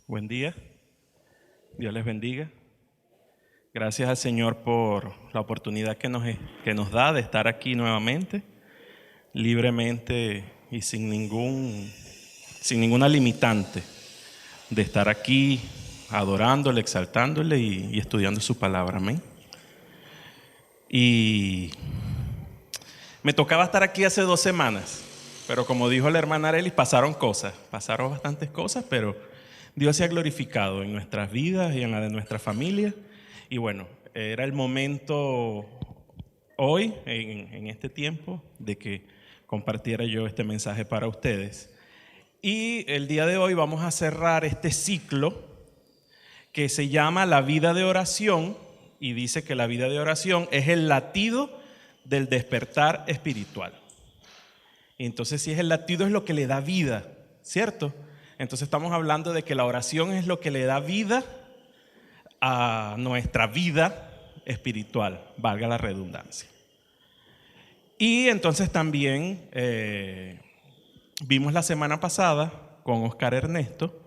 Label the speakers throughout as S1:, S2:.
S1: Buen día, Dios les bendiga. Gracias al Señor por la oportunidad que nos da de estar aquí nuevamente, libremente y sin ninguna limitante, de estar aquí adorándole, exaltándole y estudiando su palabra. Amén. Y me tocaba estar aquí hace 2 semanas, pero como dijo la hermana Arelis, pasaron bastantes cosas, pero Dios se ha glorificado en nuestras vidas y en la de nuestra familia. Y bueno, era el momento hoy, en este tiempo, de que compartiera yo este mensaje para ustedes. Y el día de hoy vamos a cerrar este ciclo que se llama la vida de oración, y dice que la vida de oración es el latido del despertar espiritual. Y entonces, si es el latido, es lo que le da vida, ¿cierto? Entonces estamos hablando de que la oración es lo que le da vida a nuestra vida espiritual, valga la redundancia. Y entonces también vimos la semana pasada con Oscar Ernesto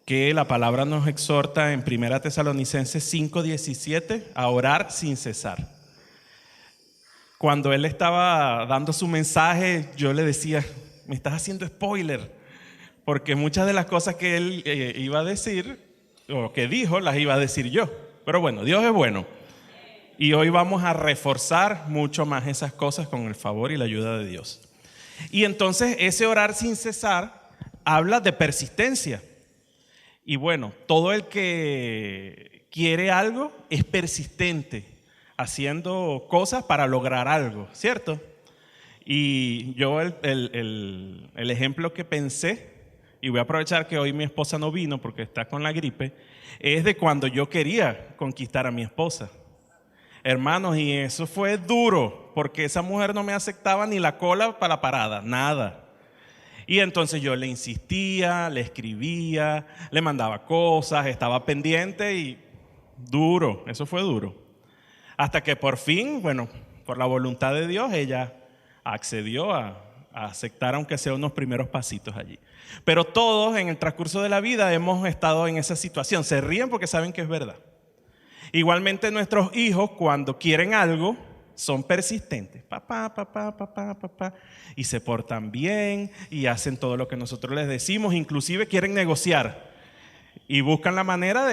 S1: que la palabra nos exhorta en 1 Tesalonicenses 5:17 a orar sin cesar. Cuando él estaba dando su mensaje, yo le decía, me estás haciendo spoiler, porque muchas de las cosas que él iba a decir, o que dijo, las iba a decir yo. Pero bueno, Dios es bueno. Y hoy vamos a reforzar mucho más esas cosas con el favor y la ayuda de Dios. Y entonces ese orar sin cesar habla de persistencia. Y bueno, todo el que quiere algo es persistente, haciendo cosas para lograr algo, ¿cierto? Y yo el ejemplo que pensé, y voy a aprovechar que hoy mi esposa no vino porque está con la gripe, es de cuando yo quería conquistar a mi esposa. Hermanos, y eso fue duro, porque esa mujer no me aceptaba ni la cola para la parada, nada. Y entonces yo le insistía, le escribía, le mandaba cosas, estaba pendiente y duro, eso fue duro. Hasta que por fin, bueno, por la voluntad de Dios, ella accedió a aceptar aunque sea unos primeros pasitos allí. Pero todos en el transcurso de la vida hemos estado en esa situación. Se ríen porque saben que es verdad. Igualmente nuestros hijos, cuando quieren algo, son persistentes. Papá, y se portan bien y hacen todo lo que nosotros les decimos. Inclusive quieren negociar y buscan la manera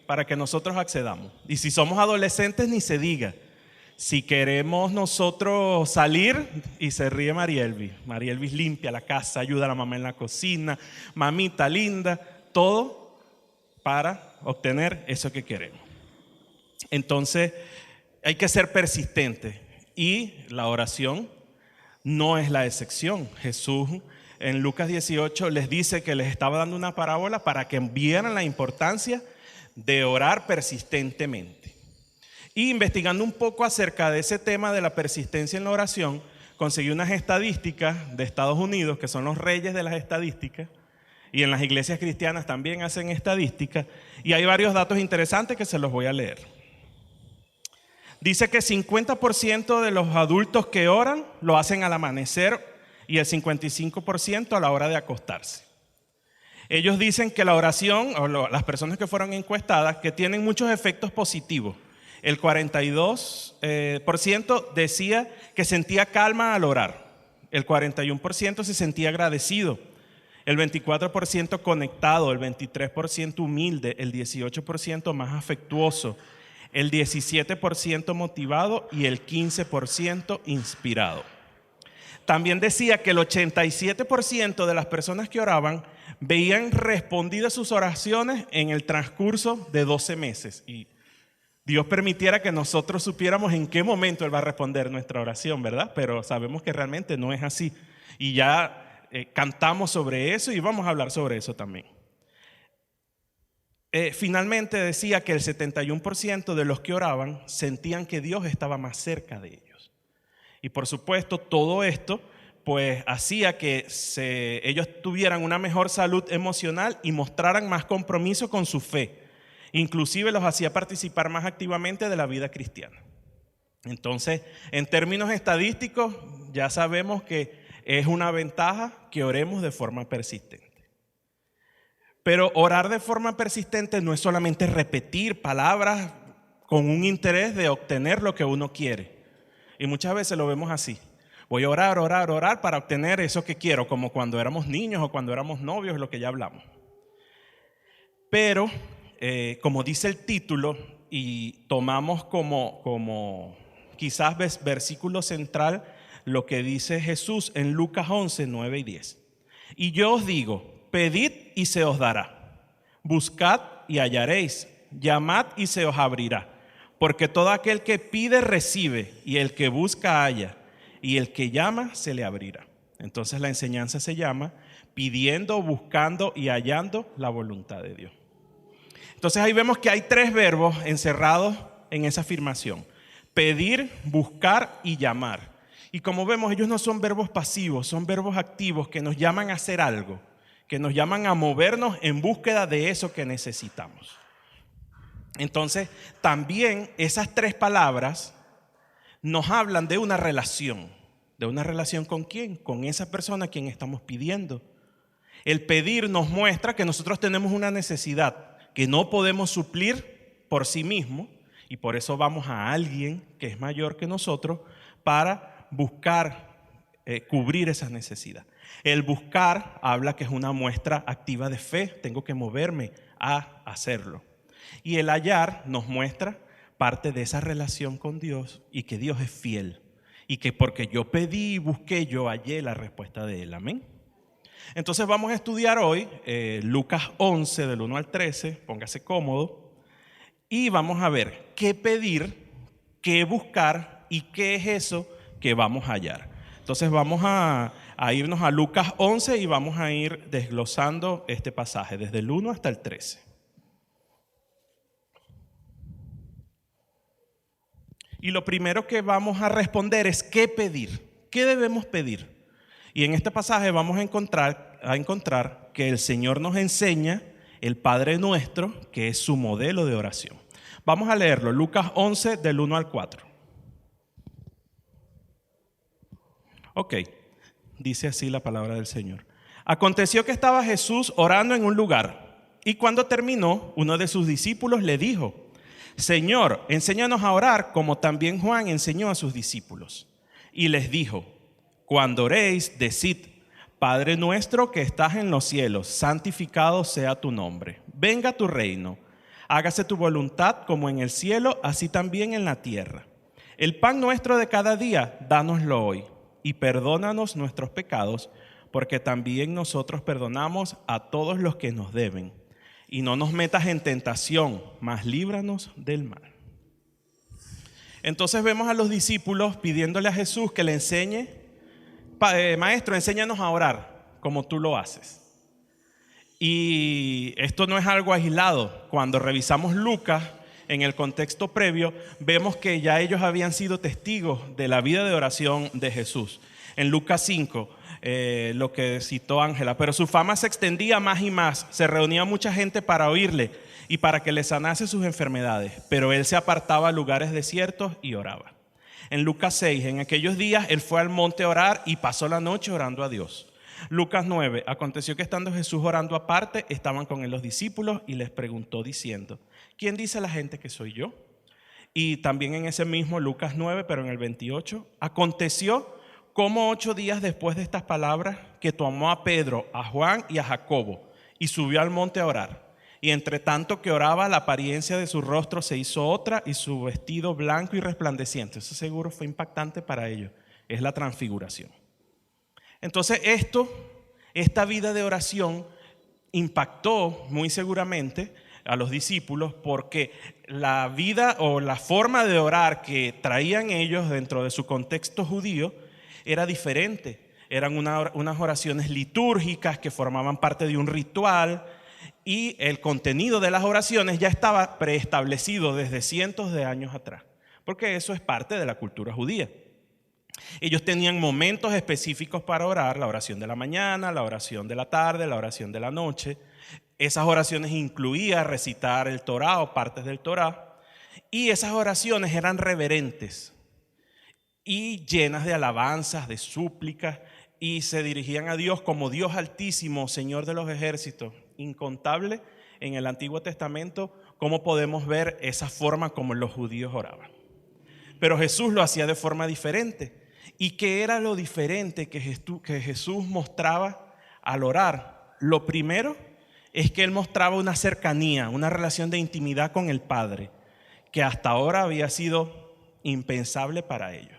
S1: para que nosotros accedamos. Y si somos adolescentes, ni se diga. Si queremos nosotros salir, y se ríe María Elvis limpia la casa, ayuda a la mamá en la cocina, mamita linda, todo para obtener eso que queremos. Entonces hay que ser persistente y la oración no es la excepción. Jesús en Lucas 18 les dice que les estaba dando una parábola para que vieran la importancia de orar persistentemente. Y investigando un poco acerca de ese tema de la persistencia en la oración, conseguí unas estadísticas de Estados Unidos, que son los reyes de las estadísticas, y en las iglesias cristianas también hacen estadísticas, y hay varios datos interesantes que se los voy a leer. Dice que 50% de los adultos que oran lo hacen al amanecer y el 55% a la hora de acostarse. Ellos dicen que la oración, o las personas que fueron encuestadas, que tienen muchos efectos positivos. El 42% decía que sentía calma al orar. El 41% se sentía agradecido. El 24% conectado, el 23% humilde, el 18% más afectuoso, el 17% motivado y el 15% inspirado. También decía que el 87% de las personas que oraban veían respondidas sus oraciones en el transcurso de 12 meses. Y Dios permitiera que nosotros supiéramos en qué momento Él va a responder nuestra oración, ¿verdad? Pero sabemos que realmente no es así. Y ya cantamos sobre eso y vamos a hablar sobre eso también. Finalmente decía que el 71% de los que oraban sentían que Dios estaba más cerca de ellos. Y por supuesto todo esto pues hacía que ellos tuvieran una mejor salud emocional y mostraran más compromiso con su fe. Inclusive los hacía participar más activamente de la vida cristiana. Entonces, en términos estadísticos, ya sabemos que es una ventaja que oremos de forma persistente. Pero orar de forma persistente no es solamente repetir palabras con un interés de obtener lo que uno quiere. Y muchas veces lo vemos así. Voy a orar, orar, orar para obtener eso que quiero, como cuando éramos niños o cuando éramos novios, lo que ya hablamos. Pero, como dice el título, y tomamos como quizás versículo central lo que dice Jesús en Lucas 11, 9 y 10. Y yo os digo, pedid y se os dará, buscad y hallaréis, llamad y se os abrirá. Porque todo aquel que pide recibe, y el que busca halla, y el que llama se le abrirá. Entonces la enseñanza se llama pidiendo, buscando y hallando la voluntad de Dios. Entonces ahí vemos que hay 3 verbos encerrados en esa afirmación: pedir, buscar y llamar. Y como vemos, ellos no son verbos pasivos, son verbos activos que nos llaman a hacer algo, que nos llaman a movernos en búsqueda de eso que necesitamos. Entonces, también esas 3 palabras nos hablan de una relación. ¿De una relación con quién? Con esa persona a quien estamos pidiendo. El pedir nos muestra que nosotros tenemos una necesidad que no podemos suplir por sí mismo, y por eso vamos a alguien que es mayor que nosotros para buscar cubrir esa necesidad. El buscar habla que es una muestra activa de fe, tengo que moverme a hacerlo. Y el hallar nos muestra parte de esa relación con Dios y que Dios es fiel. Y que porque yo pedí y busqué, yo hallé la respuesta de Él. Amén. Entonces vamos a estudiar hoy Lucas 11 del 1 al 13, póngase cómodo. Y vamos a ver qué pedir, qué buscar y qué es eso que vamos a hallar. Entonces vamos a irnos a Lucas 11 y vamos a ir desglosando este pasaje desde el 1 hasta el 13. Y lo primero que vamos a responder es ¿qué pedir? ¿Qué debemos pedir? Y en este pasaje vamos a encontrar que el Señor nos enseña el Padre Nuestro, que es su modelo de oración. Vamos a leerlo, Lucas 11 del 1 al 4. Ok, dice así la palabra del Señor. Aconteció que estaba Jesús orando en un lugar, y cuando terminó, uno de sus discípulos le dijo: Señor, enséñanos a orar como también Juan enseñó a sus discípulos. Y les dijo: cuando oréis, decid: Padre nuestro que estás en los cielos, santificado sea tu nombre. Venga tu reino. Hágase tu voluntad como en el cielo, así también en la tierra. El pan nuestro de cada día, dánoslo hoy. Y perdónanos nuestros pecados, porque también nosotros perdonamos a todos los que nos deben. Y no nos metas en tentación, mas líbranos del mal. Entonces vemos a los discípulos pidiéndole a Jesús que le enseñe: Maestro, enséñanos a orar como tú lo haces. Y esto no es algo aislado. Cuando revisamos Lucas, en el contexto previo, vemos que ya ellos habían sido testigos de la vida de oración de Jesús. En Lucas 5, lo que citó Ángela, pero su fama se extendía más y más, se reunía mucha gente para oírle y para que le sanase sus enfermedades, pero él se apartaba a lugares desiertos y oraba. En Lucas 6, en aquellos días él fue al monte a orar y pasó la noche orando a Dios. Lucas 9, aconteció que estando Jesús orando aparte, estaban con él los discípulos y les preguntó diciendo: ¿quién dice la gente que soy yo? Y también en ese mismo Lucas 9, pero en el 28, aconteció como 8 días después de estas palabras que tomó a Pedro, a Juan y a Jacobo y subió al monte a orar. Y entre tanto que oraba, la apariencia de su rostro se hizo otra y su vestido blanco y resplandeciente. Eso seguro fue impactante para ellos. Es la transfiguración. Entonces esta vida de oración impactó muy seguramente a los discípulos, porque la vida o la forma de orar que traían ellos dentro de su contexto judío era diferente. Eran unas oraciones litúrgicas que formaban parte de un ritual, y el contenido de las oraciones ya estaba preestablecido desde cientos de años atrás, porque eso es parte de la cultura judía. Ellos tenían momentos específicos para orar: la oración de la mañana, la oración de la tarde, la oración de la noche. Esas oraciones incluían recitar el Torá o partes del Torá, y esas oraciones eran reverentes y llenas de alabanzas, de súplicas, y se dirigían a Dios como Dios altísimo, Señor de los ejércitos, incontable en el Antiguo Testamento cómo podemos ver esa forma como los judíos oraban. Pero Jesús lo hacía de forma diferente. ¿Y qué era lo diferente que Jesús mostraba al orar? Lo primero es que Él mostraba una cercanía, una relación de intimidad con el Padre, que hasta ahora había sido impensable para ellos.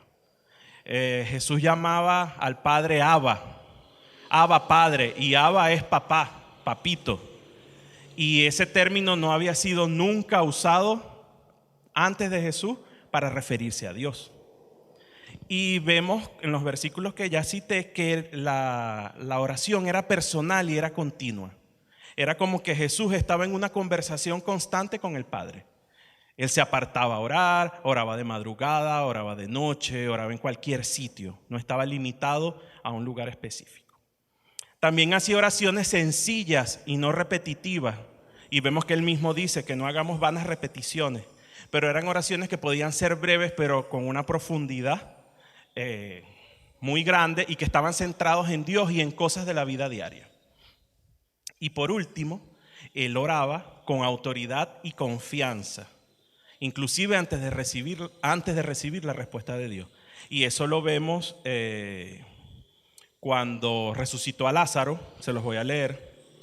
S1: Jesús llamaba al Padre Abba, Abba Padre, y Abba es papá, papito. Y ese término no había sido nunca usado antes de Jesús para referirse a Dios. Y vemos en los versículos que ya cité que la oración era personal y era continua. Era como que Jesús estaba en una conversación constante con el Padre. Él se apartaba a orar, oraba de madrugada, oraba de noche, oraba en cualquier sitio. No estaba limitado a un lugar específico. También hacía oraciones sencillas y no repetitivas. Y vemos que él mismo dice que no hagamos vanas repeticiones. Pero eran oraciones que podían ser breves, pero con una profundidad muy grande y que estaban centrados en Dios y en cosas de la vida diaria. Y por último, él oraba con autoridad y confianza, inclusive antes de recibir la respuesta de Dios. Y eso lo vemos cuando resucitó a Lázaro. Se los voy a leer.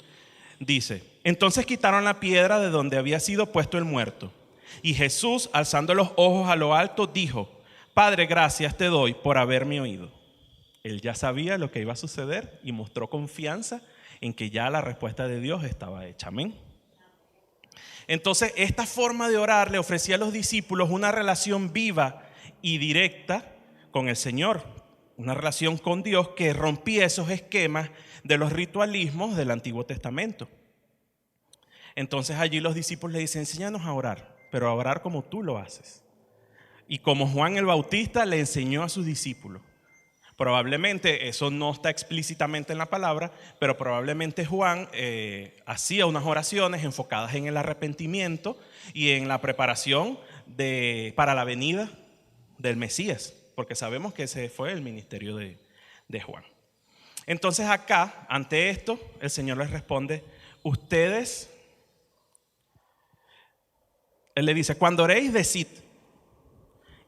S1: Dice: entonces quitaron la piedra de donde había sido puesto el muerto. Y Jesús, alzando los ojos a lo alto, dijo: Padre, gracias te doy por haberme oído. Él ya sabía lo que iba a suceder y mostró confianza en que ya la respuesta de Dios estaba hecha. Amén. Entonces, esta forma de orar le ofrecía a los discípulos una relación viva y directa con el Señor, una relación con Dios que rompía esos esquemas de los ritualismos del Antiguo Testamento. Entonces allí los discípulos le dicen: enséñanos a orar, pero a orar como tú lo haces. Y como Juan el Bautista le enseñó a sus discípulos. Probablemente eso no está explícitamente en la palabra, pero probablemente Juan hacía unas oraciones enfocadas en el arrepentimiento y en la preparación para la venida del Mesías, porque sabemos que ese fue el ministerio de Juan. Entonces acá, ante esto, el Señor les responde: Él le dice: cuando oréis, decid.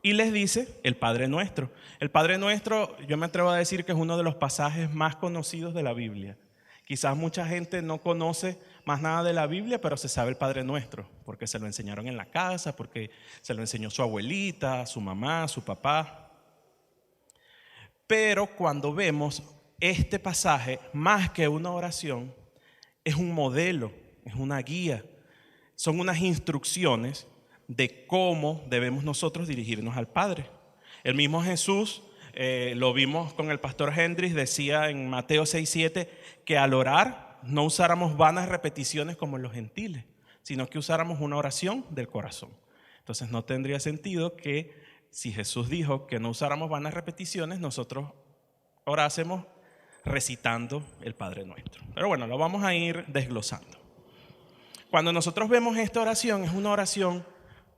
S1: Y les dice el Padre Nuestro. El Padre Nuestro, yo me atrevo a decir que es uno de los pasajes más conocidos de la Biblia. Quizás mucha gente no conoce más nada de la Biblia, pero se sabe el Padre Nuestro, porque se lo enseñaron en la casa, porque se lo enseñó su abuelita, su mamá, su papá. Pero cuando vemos este pasaje, más que una oración, es un modelo, es una guía, son unas instrucciones de cómo debemos nosotros dirigirnos al Padre. El mismo Jesús, lo vimos con el pastor Hendrix, decía en Mateo 6:7 que al orar no usáramos vanas repeticiones como los gentiles, sino que usáramos una oración del corazón. Entonces no tendría sentido que si Jesús dijo que no usáramos vanas repeticiones, nosotros orásemos recitando el Padre Nuestro. Pero bueno, lo vamos a ir desglosando. Cuando nosotros vemos esta oración, es una oración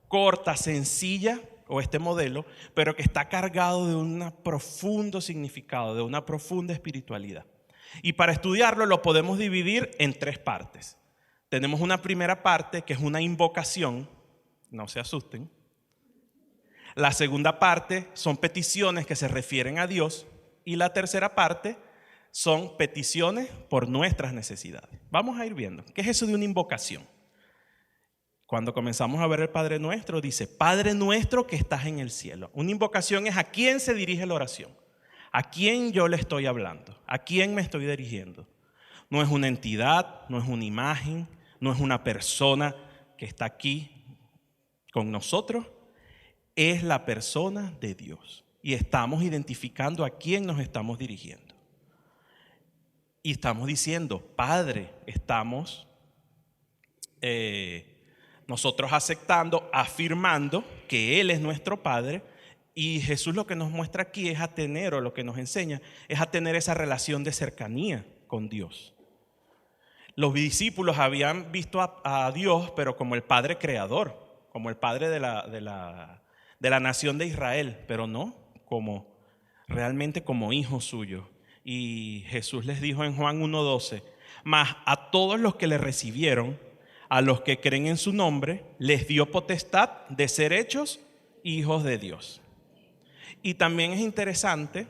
S1: corta, sencilla, o este modelo, pero que está cargado de un profundo significado, de una profunda espiritualidad. Y para estudiarlo lo podemos dividir en tres partes. Tenemos una primera parte que es una invocación, no se asusten. La segunda parte son peticiones que se refieren a Dios. Y la tercera parte son peticiones por nuestras necesidades. Vamos a ir viendo. ¿Qué es eso de una invocación? Cuando comenzamos a ver el Padre Nuestro, dice: Padre nuestro que estás en el cielo. Una invocación es a quién se dirige la oración, a quién yo le estoy hablando, a quién me estoy dirigiendo. No es una entidad, no es una imagen, no es una persona que está aquí con nosotros, es la persona de Dios. Y estamos identificando a quién nos estamos dirigiendo. Y estamos diciendo: Padre, estamos nosotros aceptando, afirmando que Él es nuestro Padre. Y Jesús lo que nos muestra aquí es a tener, o lo que nos enseña, es a tener esa relación de cercanía con Dios. Los discípulos habían visto a Dios, pero como el Padre creador, como el Padre de la nación de Israel, pero no realmente como hijo suyo. Y Jesús les dijo en Juan 1:12: Mas a todos los que le recibieron, a los que creen en su nombre, les dio potestad de ser hechos hijos de Dios. Y también es interesante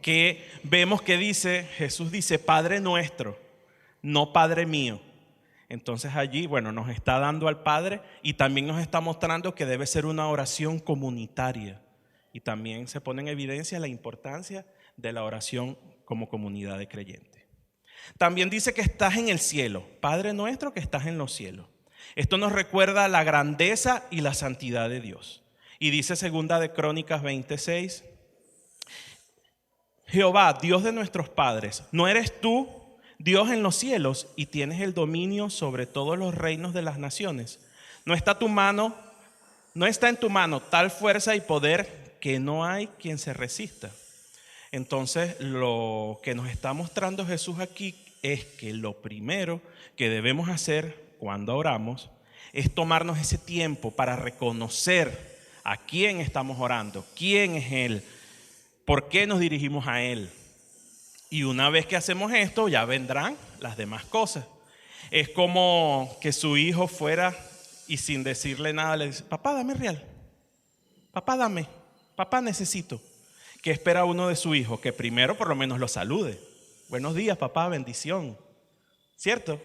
S1: que vemos que Jesús dice, Padre nuestro, no Padre mío. Entonces allí, nos está dando al Padre y también nos está mostrando que debe ser una oración comunitaria. Y también se pone en evidencia la importancia de la oración como comunidad de creyentes. También dice que estás en el cielo, Padre nuestro que estás en los cielos. Esto nos recuerda la grandeza y la santidad de Dios. Y dice segunda de Crónicas 26, Jehová, Dios de nuestros padres, ¿no eres tú Dios en los cielos y tienes el dominio sobre todos los reinos de las naciones? No está en tu mano tal fuerza y poder que no hay quien se resista. Entonces, lo que nos está mostrando Jesús aquí es que lo primero que debemos hacer cuando oramos es tomarnos ese tiempo para reconocer a quién estamos orando, quién es Él, por qué nos dirigimos a Él. Y una vez que hacemos esto, ya vendrán las demás cosas. Es como que su hijo fuera y sin decirle nada le dice, papá, dame real, papá, dame, papá, necesito. ¿Qué espera uno de su hijo? Que primero por lo menos lo salude. Buenos días, papá, bendición. ¿Cierto?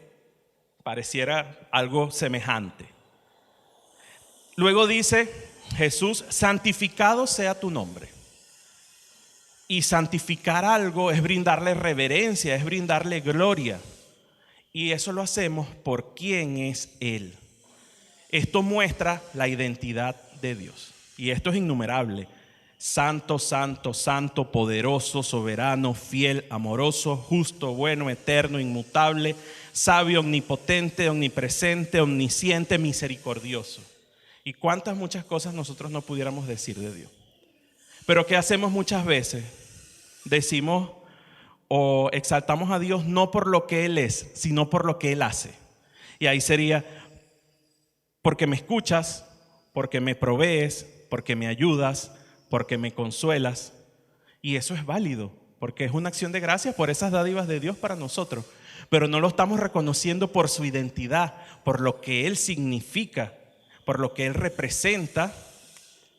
S1: Pareciera algo semejante. Luego dice Jesús, santificado sea tu nombre. Y santificar algo es brindarle reverencia, es brindarle gloria. Y eso lo hacemos por quién es Él. Esto muestra la identidad de Dios. Y esto es innumerable. Santo, santo, santo, poderoso, soberano, fiel, amoroso, justo, bueno, eterno, inmutable, sabio, omnipotente, omnipresente, omnisciente, misericordioso. Y cuántas muchas cosas nosotros no pudiéramos decir de Dios. Pero ¿qué hacemos muchas veces? Decimos o exaltamos a Dios no por lo que Él es, sino por lo que Él hace. Y ahí sería, porque me escuchas, porque me provees, porque me ayudas, porque me consuelas. Y eso es válido, porque es una acción de gracias por esas dádivas de Dios para nosotros. Pero no lo estamos reconociendo por su identidad, por lo que Él significa, por lo que Él representa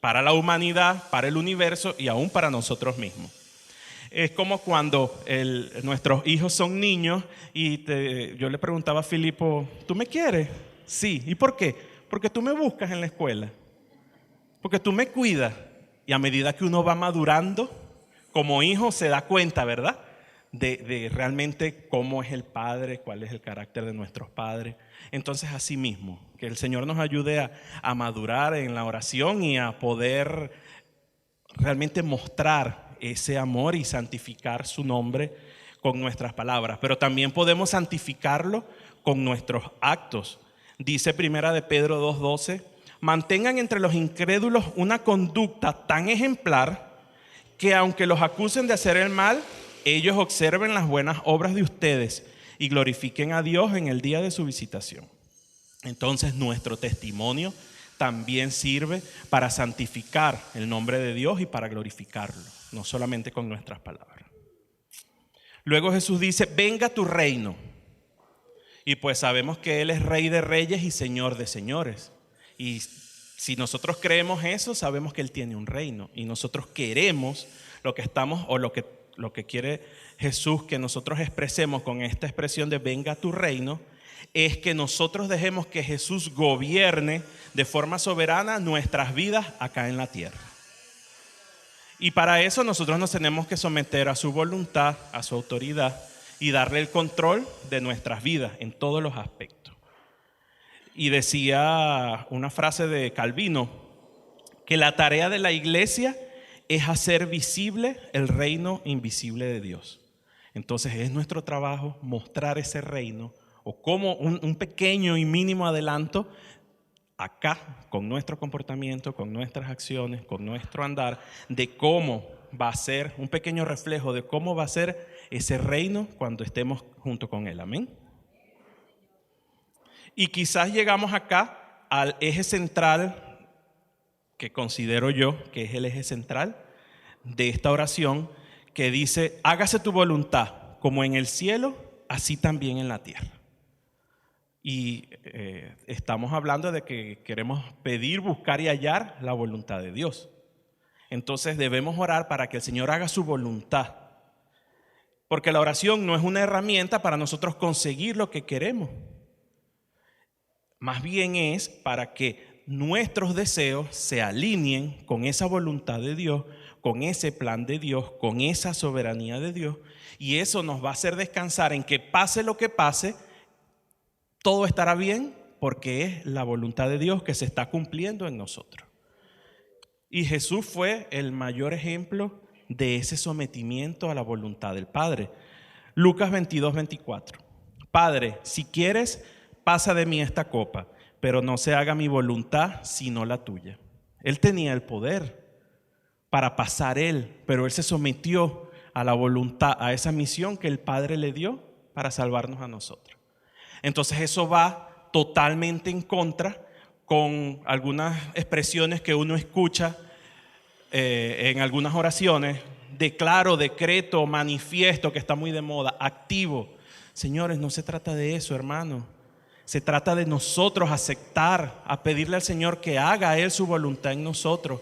S1: para la humanidad, para el universo y aún para nosotros mismos. Es como cuando nuestros hijos son niños y yo le preguntaba a Filipo, ¿tú me quieres? Sí. ¿Y por qué? Porque tú me buscas en la escuela, porque tú me cuidas. Y a medida que uno va madurando, como hijo se da cuenta, ¿verdad? De realmente cómo es el Padre, cuál es el carácter de nuestros padres. Entonces, así mismo, que el Señor nos ayude a madurar en la oración y a poder realmente mostrar ese amor y santificar su nombre con nuestras palabras. Pero también podemos santificarlo con nuestros actos. Dice primera de Pedro 2:12, mantengan entre los incrédulos una conducta tan ejemplar que aunque los acusen de hacer el mal, ellos observen las buenas obras de ustedes y glorifiquen a Dios en el día de su visitación. Entonces nuestro testimonio también sirve para santificar el nombre de Dios y para glorificarlo, no solamente con nuestras palabras. Luego Jesús dice, venga tu reino. Y pues sabemos que Él es Rey de reyes y Señor de señores. Y si nosotros creemos eso, sabemos que Él tiene un reino. Y nosotros queremos lo que estamos, o lo que quiere Jesús que nosotros expresemos con esta expresión de venga tu reino, es que nosotros dejemos que Jesús gobierne de forma soberana nuestras vidas acá en la tierra. Y para eso nosotros nos tenemos que someter a su voluntad, a su autoridad y darle el control de nuestras vidas en todos los aspectos. Y decía una frase de Calvino, que la tarea de la iglesia es hacer visible el reino invisible de Dios. Entonces es nuestro trabajo mostrar ese reino, o como un pequeño y mínimo adelanto acá, con nuestro comportamiento, con nuestras acciones, con nuestro andar, de cómo va a ser, un pequeño reflejo de cómo va a ser ese reino cuando estemos junto con Él. Amén. Y quizás llegamos acá al eje central, que considero yo que es el eje central de esta oración, que dice, hágase tu voluntad, como en el cielo, así también en la tierra. Y estamos hablando de que queremos pedir, buscar y hallar la voluntad de Dios. Entonces debemos orar para que el Señor haga su voluntad. Porque la oración no es una herramienta para nosotros conseguir lo que queremos. Más bien es para que nuestros deseos se alineen con esa voluntad de Dios, con ese plan de Dios, con esa soberanía de Dios. Y eso nos va a hacer descansar en que pase lo que pase, todo estará bien porque es la voluntad de Dios que se está cumpliendo en nosotros. Y Jesús fue el mayor ejemplo de ese sometimiento a la voluntad del Padre. Lucas 22:24. Padre, si quieres, pasa de mí esta copa, pero no se haga mi voluntad sino la tuya. Él tenía el poder para pasar él, pero él se sometió a la voluntad, a esa misión que el Padre le dio para salvarnos a nosotros. Entonces eso va totalmente en contra con algunas expresiones que uno escucha en algunas oraciones: declaro, decreto, manifiesto, que está muy de moda, activo. Señores, no se trata de eso, hermano. Se trata de nosotros aceptar, a pedirle al Señor que haga Él su voluntad en nosotros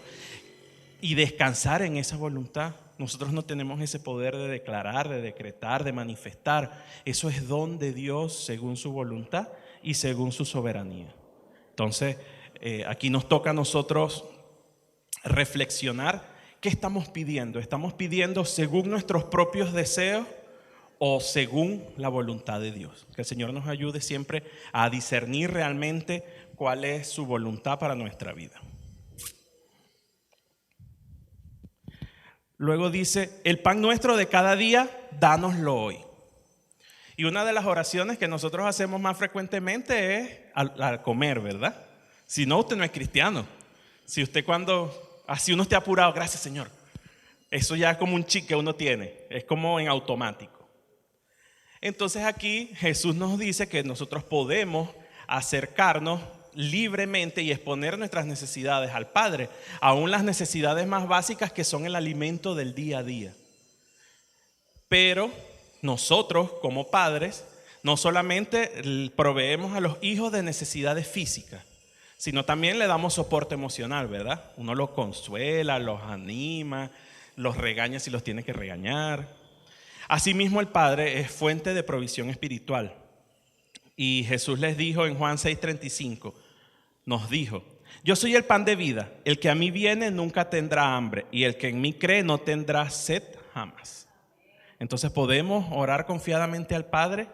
S1: y descansar en esa voluntad. Nosotros no tenemos ese poder de declarar, de decretar, de manifestar. Eso es don de Dios según su voluntad y según su soberanía. Entonces, aquí nos toca a nosotros reflexionar. ¿Qué estamos pidiendo? ¿Estamos pidiendo según nuestros propios deseos o según la voluntad de Dios? Que el Señor nos ayude siempre a discernir realmente cuál es su voluntad para nuestra vida. Luego dice: el pan nuestro de cada día, dánoslo hoy. Y una de las oraciones que nosotros hacemos más frecuentemente es al comer, ¿verdad? Si no, usted no es cristiano. Si usted así uno esté apurado, gracias Señor. Eso ya es como un chip que uno tiene, es como en automático. Entonces aquí Jesús nos dice que nosotros podemos acercarnos libremente y exponer nuestras necesidades al Padre, aún las necesidades más básicas que son el alimento del día a día. Pero nosotros como padres no solamente proveemos a los hijos de necesidades físicas, sino también le damos soporte emocional, ¿verdad? Uno los consuela, los anima, los regaña si los tiene que regañar. Asimismo, el Padre es fuente de provisión espiritual. Y Jesús les dijo en Juan 6:35, nos dijo: yo soy el pan de vida, el que a mí viene nunca tendrá hambre, y el que en mí cree no tendrá sed jamás. Entonces podemos orar confiadamente al Padre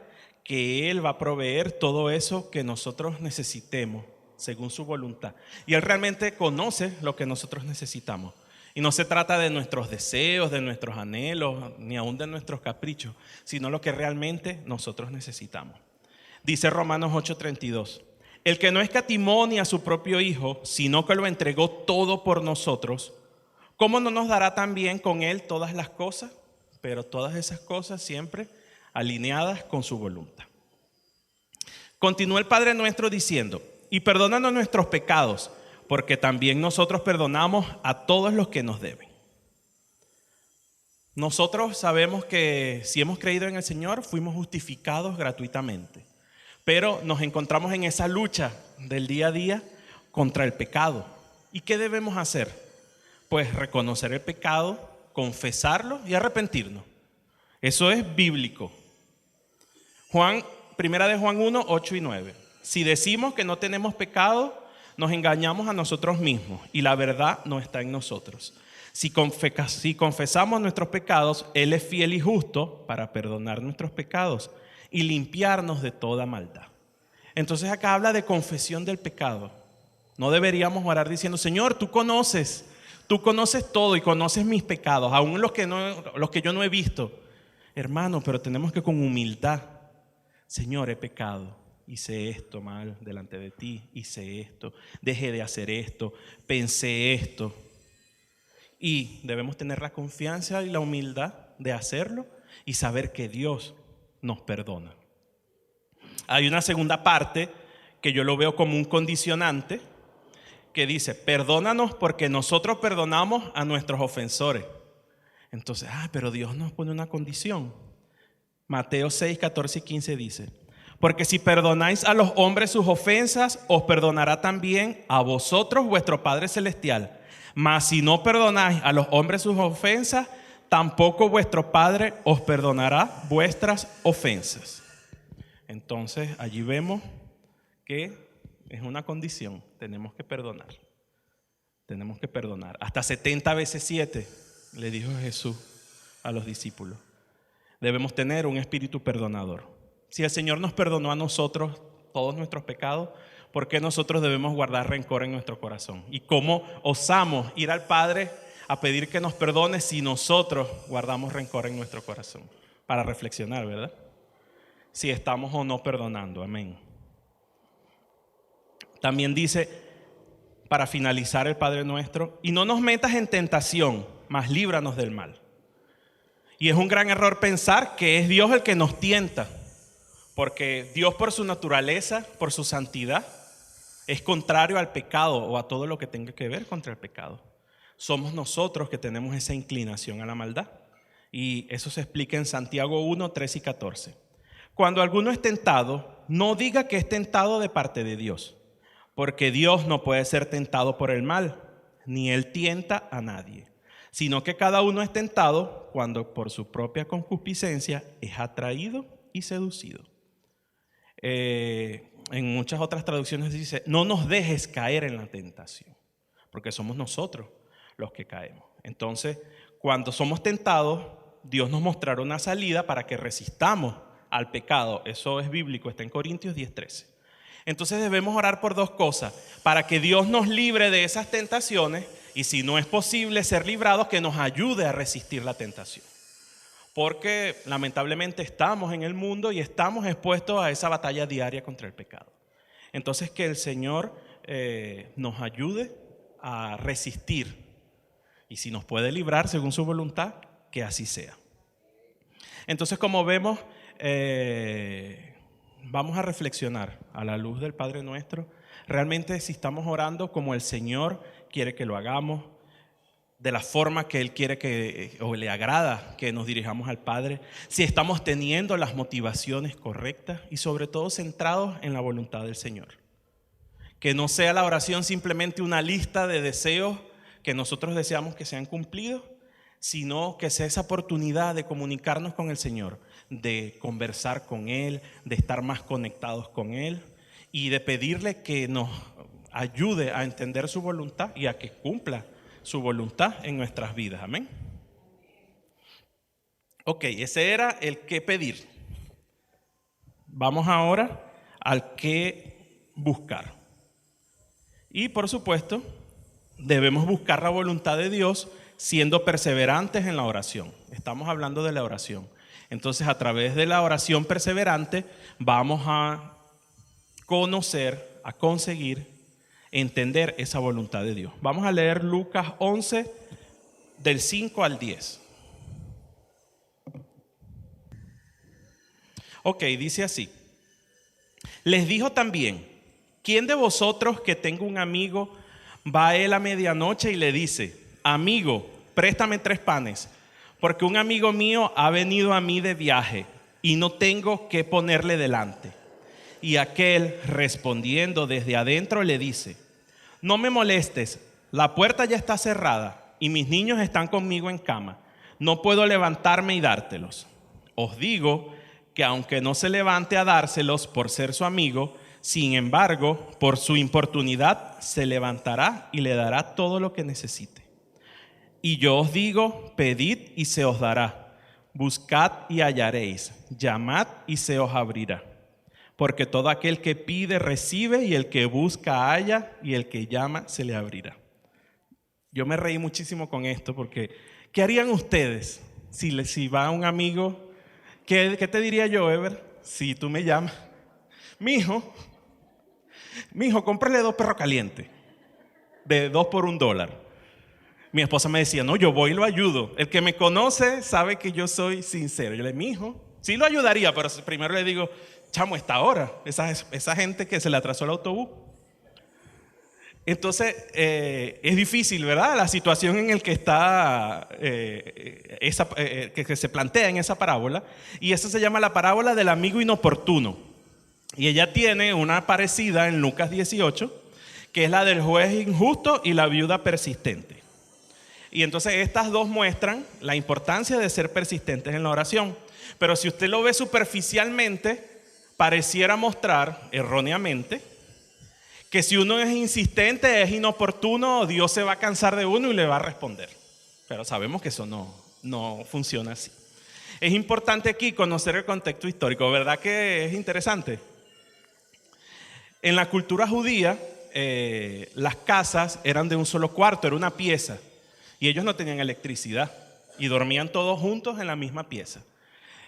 S1: que Él va a proveer todo eso que nosotros necesitemos según su voluntad. Y Él realmente conoce lo que nosotros necesitamos. Y no se trata de nuestros deseos, de nuestros anhelos, ni aún de nuestros caprichos, sino lo que realmente nosotros necesitamos. Dice Romanos 8:32, el que no escatimó ni a su propio Hijo, sino que lo entregó todo por nosotros, ¿cómo no nos dará también con Él todas las cosas? Pero todas esas cosas siempre alineadas con su voluntad. Continúa el Padre nuestro diciendo: y perdónanos nuestros pecados, porque también nosotros perdonamos a todos los que nos deben. Nosotros sabemos que si hemos creído en el Señor, fuimos justificados gratuitamente. Pero nos encontramos en esa lucha del día a día contra el pecado. ¿Y qué debemos hacer? Pues reconocer el pecado, confesarlo y arrepentirnos. Eso es bíblico. Primera de Juan 1, 8 y 9. Si decimos que no tenemos pecado, nos engañamos a nosotros mismos y la verdad no está en nosotros. Si confesamos nuestros pecados, Él es fiel y justo para perdonar nuestros pecados y limpiarnos de toda maldad. Entonces acá habla de confesión del pecado. No deberíamos orar diciendo: Señor, tú conoces todo y conoces mis pecados, aún los que yo no he visto. Hermano, pero tenemos que con humildad: Señor, he pecado, hice esto mal delante de ti, hice esto, dejé de hacer esto, pensé esto. Y debemos tener la confianza y la humildad de hacerlo y saber que Dios nos perdona. Hay una segunda parte que yo lo veo como un condicionante que dice: perdónanos porque nosotros perdonamos a nuestros ofensores. Entonces, pero Dios nos pone una condición. Mateo 6, 14 y 15 dice: porque si perdonáis a los hombres sus ofensas, os perdonará también a vosotros vuestro Padre Celestial. Mas si no perdonáis a los hombres sus ofensas, tampoco vuestro Padre os perdonará vuestras ofensas. Entonces allí vemos que es una condición, tenemos que perdonar. Tenemos que perdonar. Hasta 70 veces 7 le dijo Jesús a los discípulos. Debemos tener un espíritu perdonador. Si el Señor nos perdonó a nosotros todos nuestros pecados, ¿por qué nosotros debemos guardar rencor en nuestro corazón? ¿Y cómo osamos ir al Padre a pedir que nos perdone si nosotros guardamos rencor en nuestro corazón? Para reflexionar, ¿verdad? Si estamos o no perdonando. Amén. También dice, para finalizar el Padre Nuestro: y no nos metas en tentación, mas líbranos del mal. Y es un gran error pensar que es Dios el que nos tienta, porque Dios, por su naturaleza, por su santidad, es contrario al pecado o a todo lo que tenga que ver contra el pecado. Somos nosotros que tenemos esa inclinación a la maldad. Y eso se explica en Santiago 1, 13 y 14. Cuando alguno es tentado, no diga que es tentado de parte de Dios, porque Dios no puede ser tentado por el mal, ni Él tienta a nadie, sino que cada uno es tentado cuando por su propia concupiscencia es atraído y seducido. En muchas otras traducciones dice: no nos dejes caer en la tentación, porque somos nosotros los que caemos. Entonces, cuando somos tentados, Dios nos mostrará una salida para que resistamos al pecado. Eso es bíblico, está en Corintios 10:13. Entonces debemos orar por dos cosas: para que Dios nos libre de esas tentaciones, y si no es posible ser librados, que nos ayude a resistir la tentación. Porque lamentablemente estamos en el mundo y estamos expuestos a esa batalla diaria contra el pecado. Entonces que el Señor nos ayude a resistir, y si nos puede librar según su voluntad, que así sea. Entonces, como vemos, vamos a reflexionar a la luz del Padre Nuestro, realmente si estamos orando como el Señor quiere que lo hagamos, de la forma que Él quiere o le agrada que nos dirijamos al Padre, si estamos teniendo las motivaciones correctas y sobre todo centrados en la voluntad del Señor. Que no sea la oración simplemente una lista de deseos que nosotros deseamos que sean cumplidos, sino que sea esa oportunidad de comunicarnos con el Señor, de conversar con Él, de estar más conectados con Él y de pedirle que nos ayude a entender su voluntad y a que cumpla su voluntad en nuestras vidas. Amén. Ok, ese era el qué pedir. Vamos ahora al qué buscar. Y por supuesto, debemos buscar la voluntad de Dios siendo perseverantes en la oración. Estamos hablando de la oración. Entonces, a través de la oración perseverante, vamos a conocer, a conseguir entender esa voluntad de Dios. Vamos a leer Lucas 11, del 5 al 10. Ok, dice así. Les dijo también: ¿quién de vosotros que tenga un amigo va a él a medianoche y le dice: amigo, préstame 3 panes, porque un amigo mío ha venido a mí de viaje y no tengo qué ponerle delante? Y aquel, respondiendo desde adentro, le dice: no me molestes, la puerta ya está cerrada y mis niños están conmigo en cama. No puedo levantarme y dártelos. Os digo que aunque no se levante a dárselos por ser su amigo, sin embargo, por su importunidad se levantará y le dará todo lo que necesite. Y yo os digo: pedid y se os dará, buscad y hallaréis, llamad y se os abrirá. Porque todo aquel que pide recibe, y el que busca halla, y el que llama se le abrirá. Yo me reí muchísimo con esto, porque ¿qué harían ustedes si va un amigo? ¿Qué te diría yo, Ever, si tú me llamas? Mijo, cómprale 2 perros calientes, de 2 por $1. Mi esposa me decía: no, yo voy y lo ayudo. El que me conoce sabe que yo soy sincero. Yo le dije: mijo, sí lo ayudaría, pero primero le digo: chamo, esta hora, esa gente que se le atrasó el autobús. Entonces, es difícil, ¿verdad? La situación en la que está, que se plantea en esa parábola, y esa se llama la parábola del amigo inoportuno. Y ella tiene una parecida en Lucas 18, que es la del juez injusto y la viuda persistente. Y entonces estas dos muestran la importancia de ser persistentes en la oración. Pero si usted lo ve superficialmente, pareciera mostrar erróneamente que si uno es insistente, es inoportuno, Dios se va a cansar de uno y le va a responder. Pero sabemos que eso no funciona así. Es importante aquí conocer el contexto histórico, ¿verdad que es interesante? En la cultura judía, las casas eran de un solo cuarto, era una pieza, y ellos no tenían electricidad, y dormían todos juntos en la misma pieza.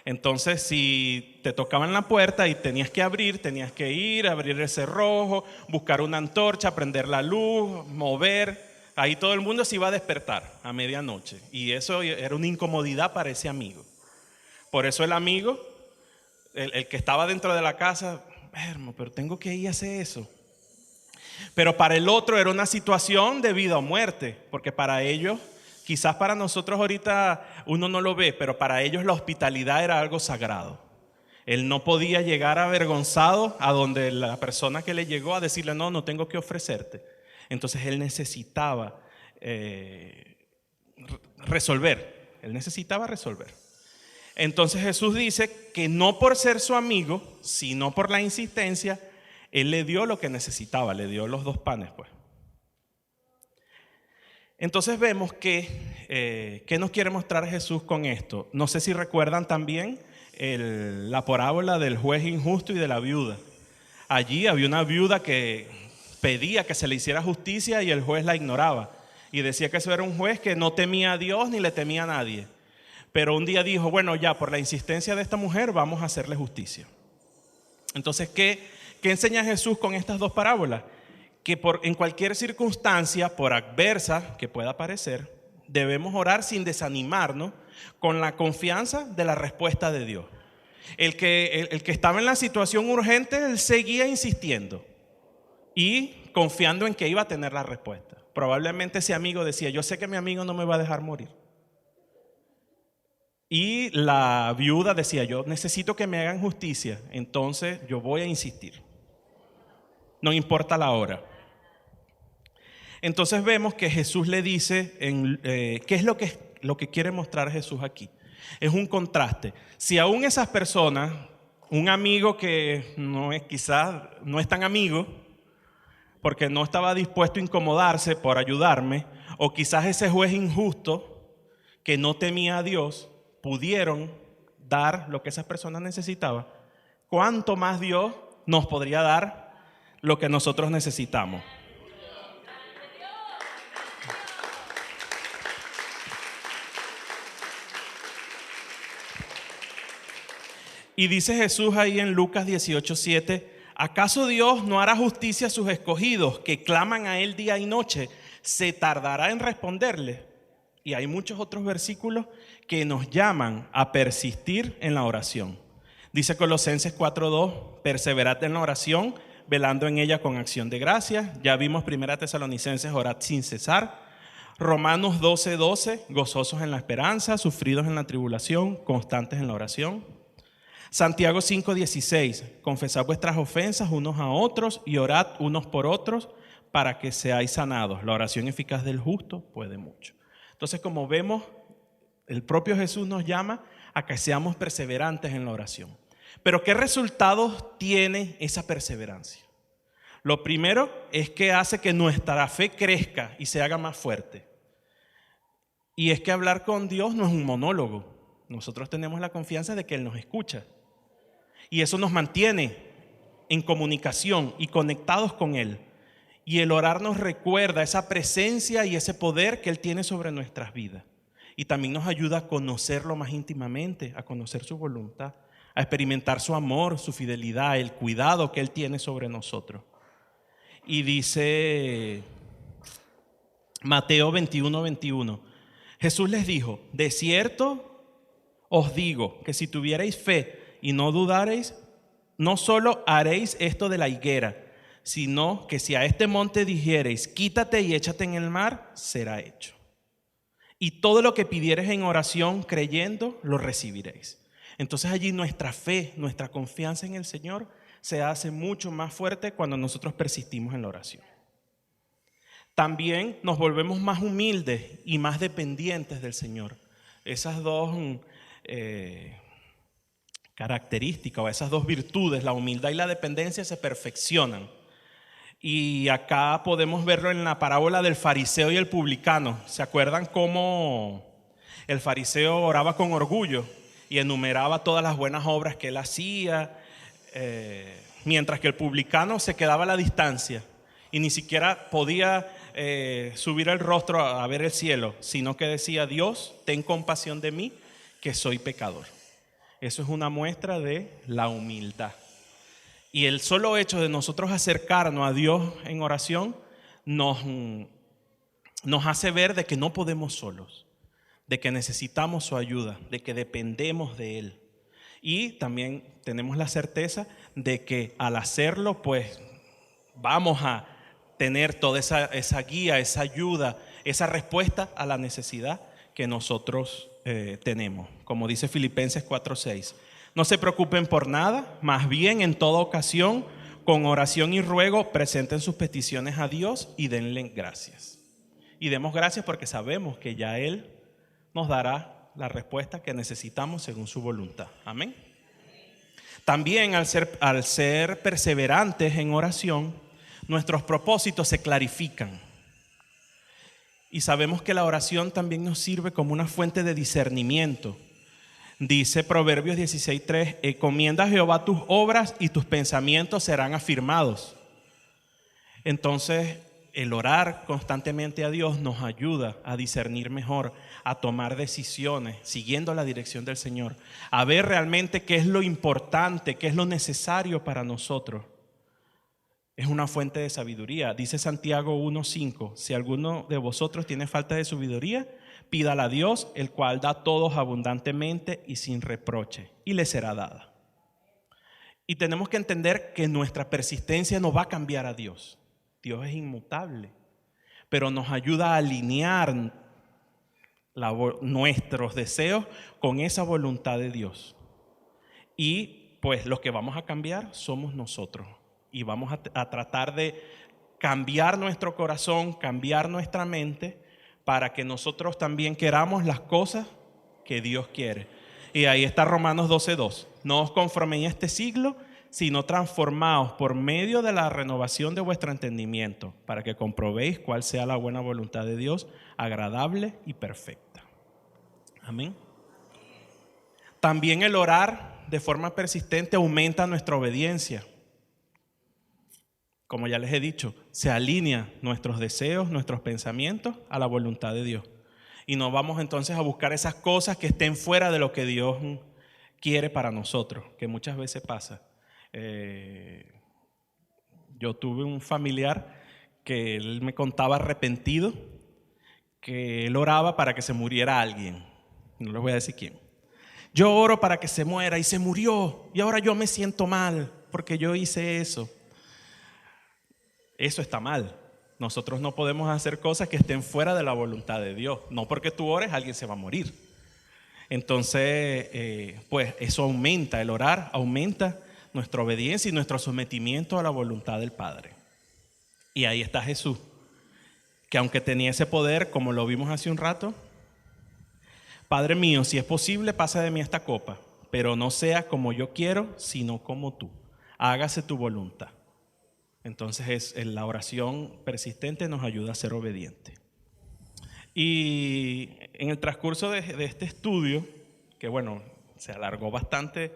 S1: Entonces, si te tocaban la puerta y tenías que ir, abrir el cerrojo, buscar una antorcha, prender la luz, mover. Ahí todo el mundo se iba a despertar a medianoche. Y eso era una incomodidad para ese amigo. Por eso el amigo, el que estaba dentro de la casa, pero tengo que ir a hacer eso. Pero para el otro era una situación de vida o muerte, porque para ellos, quizás para nosotros ahorita uno no lo ve, pero para ellos la hospitalidad era algo sagrado. Él no podía llegar avergonzado a donde la persona que le llegó a decirle, no tengo que ofrecerte. Entonces él necesitaba resolver. Entonces Jesús dice que no por ser su amigo, sino por la insistencia, él le dio lo que necesitaba, le dio los 2 panes, pues. Entonces vemos que, ¿qué nos quiere mostrar Jesús con esto? No sé si recuerdan también la parábola del juez injusto y de la viuda. Allí había una viuda que pedía que se le hiciera justicia y el juez la ignoraba. Y decía que eso era un juez que no temía a Dios ni le temía a nadie. Pero un día dijo, bueno, ya por la insistencia de esta mujer vamos a hacerle justicia. Entonces, ¿qué enseña Jesús con estas 2 parábolas? Que en cualquier circunstancia, por adversa que pueda parecer, debemos orar sin desanimarnos, con la confianza de la respuesta de Dios. El que estaba en la situación urgente, él seguía insistiendo y confiando en que iba a tener la respuesta. Probablemente ese amigo decía, yo sé que mi amigo no me va a dejar morir. Y la viuda decía, yo necesito que me hagan justicia, entonces yo voy a insistir. No importa la hora. Entonces vemos que Jesús le dice, ¿qué es lo que quiere mostrar Jesús aquí? Es un contraste. Si aún esas personas, un amigo que quizás no es tan amigo, porque no estaba dispuesto a incomodarse por ayudarme, o quizás ese juez injusto que no temía a Dios, pudieron dar lo que esas personas necesitaban, ¿cuánto más Dios nos podría dar lo que nosotros necesitamos? Y dice Jesús ahí en Lucas 18:7, ¿acaso Dios no hará justicia a sus escogidos que claman a Él día y noche? ¿Se tardará en responderle? Y hay muchos otros versículos que nos llaman a persistir en la oración. Dice Colosenses 4:2, perseverad en la oración, velando en ella con acción de gracias. Ya vimos 1 Tesalonicenses, orad sin cesar. Romanos 12:12, gozosos en la esperanza, sufridos en la tribulación, constantes en la oración. Santiago 5:16, confesad vuestras ofensas unos a otros y orad unos por otros para que seáis sanados. La oración eficaz del justo puede mucho. Entonces, como vemos, el propio Jesús nos llama a que seamos perseverantes en la oración. Pero ¿qué resultados tiene esa perseverancia? Lo primero es que hace que nuestra fe crezca y se haga más fuerte. Y es que hablar con Dios no es un monólogo. Nosotros tenemos la confianza de que Él nos escucha. Y eso nos mantiene en comunicación y conectados con Él. Y el orar nos recuerda esa presencia y ese poder que Él tiene sobre nuestras vidas. Y también nos ayuda a conocerlo más íntimamente, a conocer su voluntad, a experimentar su amor, su fidelidad, el cuidado que Él tiene sobre nosotros. Y dice Mateo 21:21, Jesús les dijo, de cierto os digo que si tuvierais fe y no dudaréis, no solo haréis esto de la higuera, sino que si a este monte dijereis, quítate y échate en el mar, será hecho. Y todo lo que pidiereis en oración creyendo, lo recibiréis. Entonces allí nuestra fe, nuestra confianza en el Señor se hace mucho más fuerte cuando nosotros persistimos en la oración. También nos volvemos más humildes y más dependientes del Señor. Esas dos características o esas dos virtudes, la humildad y la dependencia, se perfeccionan. Y acá podemos verlo en la parábola del fariseo y el publicano. ¿Se acuerdan cómo el fariseo oraba con orgullo y enumeraba todas las buenas obras que él hacía, mientras que el publicano se quedaba a la distancia y ni siquiera podía subir el rostro a ver el cielo, sino que decía: Dios, ten compasión de mí, que soy pecador? Eso es una muestra de la humildad. Y el solo hecho de nosotros acercarnos a Dios en oración nos hace ver de que no podemos solos, de que necesitamos su ayuda, de que dependemos de Él. Y también tenemos la certeza de que al hacerlo, pues vamos a tener toda esa guía, esa ayuda, esa respuesta a la necesidad que nosotros tenemos. Como dice Filipenses 4:6. No se preocupen por nada, más bien en toda ocasión, con oración y ruego, presenten sus peticiones a Dios y denle gracias. Y demos gracias porque sabemos que ya Él nos dará la respuesta que necesitamos según su voluntad. Amén. También al ser perseverantes en oración, nuestros propósitos se clarifican. Y sabemos que la oración también nos sirve como una fuente de discernimiento. Dice Proverbios 16:3, encomienda a Jehová tus obras y tus pensamientos serán afirmados. Entonces, el orar constantemente a Dios nos ayuda a discernir mejor, a tomar decisiones siguiendo la dirección del Señor, a ver realmente qué es lo importante, qué es lo necesario para nosotros. Es una fuente de sabiduría. Dice Santiago 1:5, si alguno de vosotros tiene falta de sabiduría, pídala a Dios, el cual da a todos abundantemente y sin reproche, y le será dada. Y tenemos que entender que nuestra persistencia no va a cambiar a Dios. Dios es inmutable, pero nos ayuda a alinear nuestros deseos con esa voluntad de Dios. Y pues los que vamos a cambiar somos nosotros. Y vamos a tratar de cambiar nuestro corazón, cambiar nuestra mente, para que nosotros también queramos las cosas que Dios quiere. Y ahí está Romanos 12:2. No os conforméis a este siglo, sino transformaos por medio de la renovación de vuestro entendimiento, para que comprobéis cuál sea la buena voluntad de Dios, agradable y perfecta. Amén. También el orar de forma persistente aumenta nuestra obediencia. Como ya les he dicho, se alinea nuestros deseos, nuestros pensamientos a la voluntad de Dios. Y no vamos entonces a buscar esas cosas que estén fuera de lo que Dios quiere para nosotros, que muchas veces pasa. Yo tuve un familiar que él me contaba arrepentido, que él oraba para que se muriera alguien. No les voy a decir quién. Yo oro para que se muera y se murió. Y ahora yo me siento mal porque yo hice eso. Eso está mal. Nosotros no podemos hacer cosas que estén fuera de la voluntad de Dios. No porque tú ores, alguien se va a morir. Entonces, pues eso aumenta, el orar aumenta nuestra obediencia y nuestro sometimiento a la voluntad del Padre. Y ahí está Jesús, que aunque tenía ese poder, como lo vimos hace un rato, Padre mío, si es posible, pasa de mí esta copa, pero no sea como yo quiero, sino como tú. Hágase tu voluntad. Entonces la oración persistente nos ayuda a ser obedientes. Y en el transcurso de este estudio, que bueno, se alargó bastante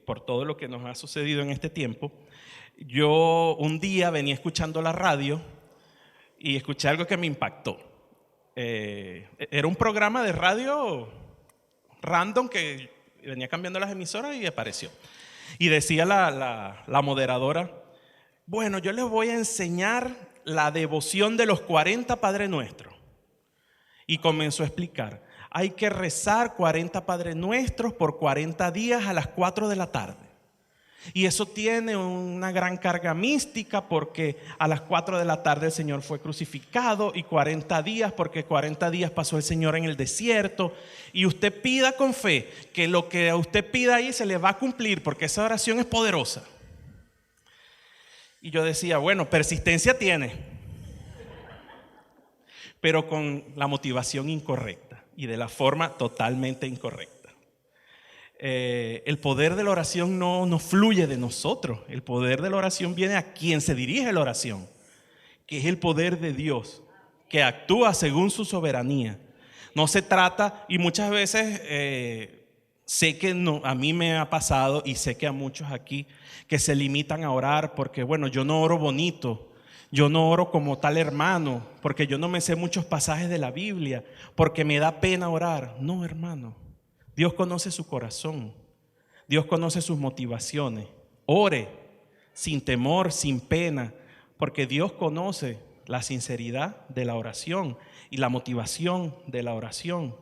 S1: por todo lo que nos ha sucedido en este tiempo, yo un día venía escuchando la radio y escuché algo que me impactó. Era un programa de radio random que venía cambiando las emisoras y apareció. Y decía la moderadora: bueno, yo les voy a enseñar la devoción de los 40 Padre Nuestros. Y comenzó a explicar: hay que rezar 40 Padre Nuestros por 40 días a las 4 de la tarde. Y eso tiene una gran carga mística porque a las 4 de la tarde el Señor fue crucificado y 40 días, porque 40 días pasó el Señor en el desierto. Y usted pida con fe que lo que usted pida ahí se le va a cumplir porque esa oración es poderosa. Y yo decía, bueno, persistencia tiene, pero con la motivación incorrecta y de la forma totalmente incorrecta. El poder de la oración no fluye de nosotros. El poder de la oración viene a quien se dirige la oración, que es el poder de Dios, que actúa según su soberanía. No se trata, y muchas veces sé que a mí me ha pasado y sé que a muchos aquí que se limitan a orar porque, bueno, yo no oro bonito, yo no oro como tal hermano, porque yo no me sé muchos pasajes de la Biblia, porque me da pena orar. No, hermano. Dios conoce su corazón, Dios conoce sus motivaciones. Ore sin temor, sin pena, porque Dios conoce la sinceridad de la oración y la motivación de la oración.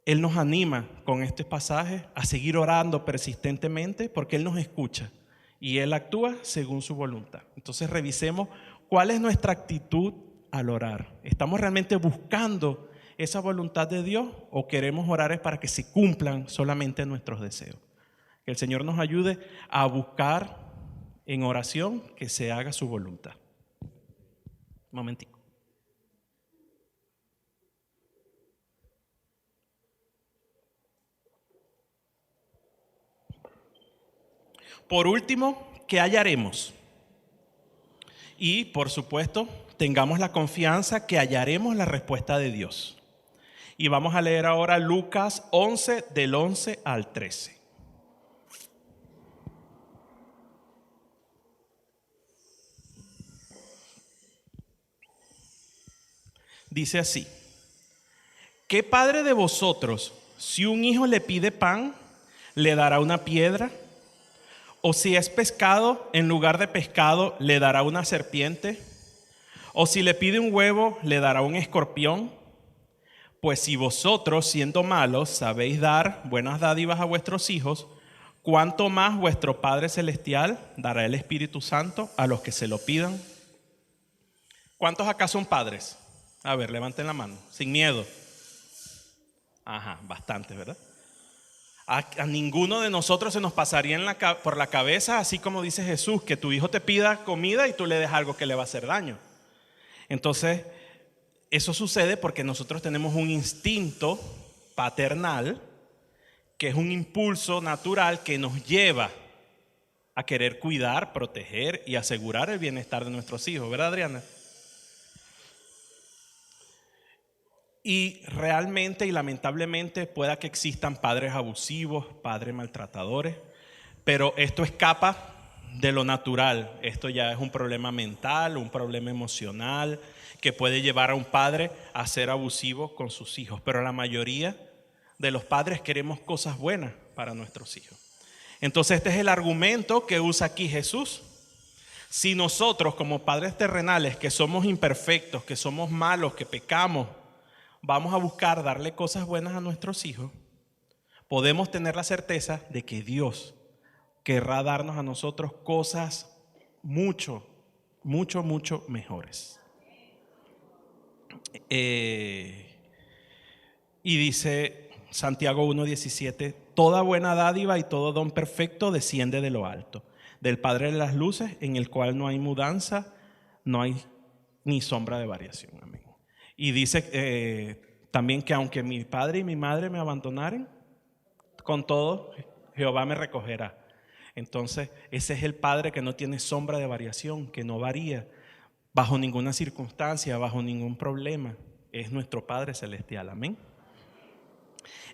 S1: Él nos anima con este pasaje a seguir orando persistentemente porque Él nos escucha y Él actúa según su voluntad. Entonces revisemos cuál es nuestra actitud al orar. ¿Estamos realmente buscando esa voluntad de Dios o queremos orar es para que se cumplan solamente nuestros deseos? Que el Señor nos ayude a buscar en oración que se haga su voluntad. Un momentico. Por último, ¿qué hallaremos? Y por supuesto, tengamos la confianza que hallaremos la respuesta de Dios. Y vamos a leer ahora Lucas 11, del 11 al 13. Dice así: ¿qué padre de vosotros, si un hijo le pide pan, le dará una piedra? ¿O si es pescado, en lugar de pescado, le dará una serpiente? ¿O si le pide un huevo, le dará un escorpión? Pues si vosotros, siendo malos, sabéis dar buenas dádivas a vuestros hijos, ¿cuánto más vuestro Padre Celestial dará el Espíritu Santo a los que se lo pidan? ¿Cuántos acá son padres? A ver, levanten la mano, sin miedo. Ajá, bastantes, ¿verdad? A ninguno de nosotros se nos pasaría por la cabeza, así como dice Jesús, que tu hijo te pida comida y tú le des algo que le va a hacer daño. Entonces, eso sucede porque nosotros tenemos un instinto paternal, que es un impulso natural que nos lleva a querer cuidar, proteger y asegurar el bienestar de nuestros hijos, ¿verdad, Adriana? Y realmente y lamentablemente pueda que existan padres abusivos, padres maltratadores, pero esto escapa de lo natural. Esto ya es un problema mental, un problema emocional que puede llevar a un padre a ser abusivo con sus hijos. Pero la mayoría de los padres queremos cosas buenas para nuestros hijos. Entonces este es el argumento que usa aquí Jesús. Si nosotros como padres terrenales, que somos imperfectos, que somos malos, que pecamos, vamos a buscar darle cosas buenas a nuestros hijos, podemos tener la certeza de que Dios querrá darnos a nosotros cosas mucho mejores. Y dice Santiago 1:17: toda buena dádiva y todo don perfecto desciende de lo alto, del Padre de las luces, en el cual no hay mudanza, no hay ni sombra de variación. Amén. Y dice también que aunque mi padre y mi madre me abandonaren, con todo Jehová me recogerá. Entonces ese es el Padre que no tiene sombra de variación, que no varía bajo ninguna circunstancia, bajo ningún problema. Es nuestro Padre Celestial. Amén.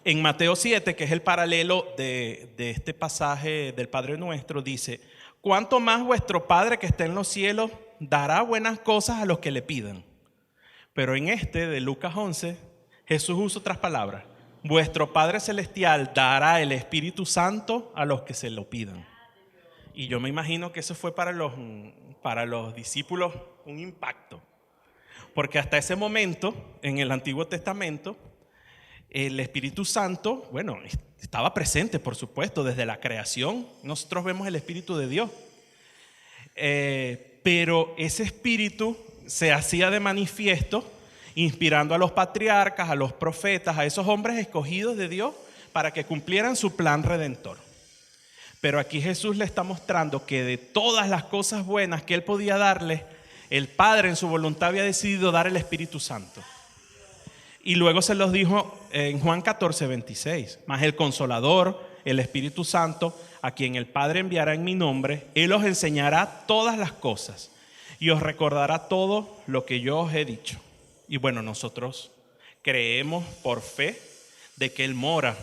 S1: En Mateo 7, que es el paralelo de este pasaje del Padre Nuestro, dice: ¿cuánto más vuestro Padre que está en los cielos dará buenas cosas a los que le pidan? Pero en este de Lucas 11, Jesús usa otras palabras: vuestro Padre Celestial dará el Espíritu Santo a los que se lo pidan. Y yo me imagino que eso fue para los discípulos un impacto, porque hasta ese momento en el Antiguo Testamento el Espíritu Santo, bueno, Estaba presente, por supuesto, desde la creación. Nosotros vemos el Espíritu de Dios. Pero ese Espíritu se hacía de manifiesto, inspirando a los patriarcas, a los profetas, a esos hombres escogidos de Dios para que cumplieran su plan redentor. Pero aquí Jesús le está mostrando que de todas las cosas buenas que Él podía darle, el Padre en su voluntad había decidido dar el Espíritu Santo. Y luego se los dijo en Juan 14:26, mas el Consolador, el Espíritu Santo, a quien el Padre enviará en mi nombre, Él os enseñará todas las cosas y os recordará todo lo que yo os he dicho. Y bueno, nosotros creemos por fe de que Él mora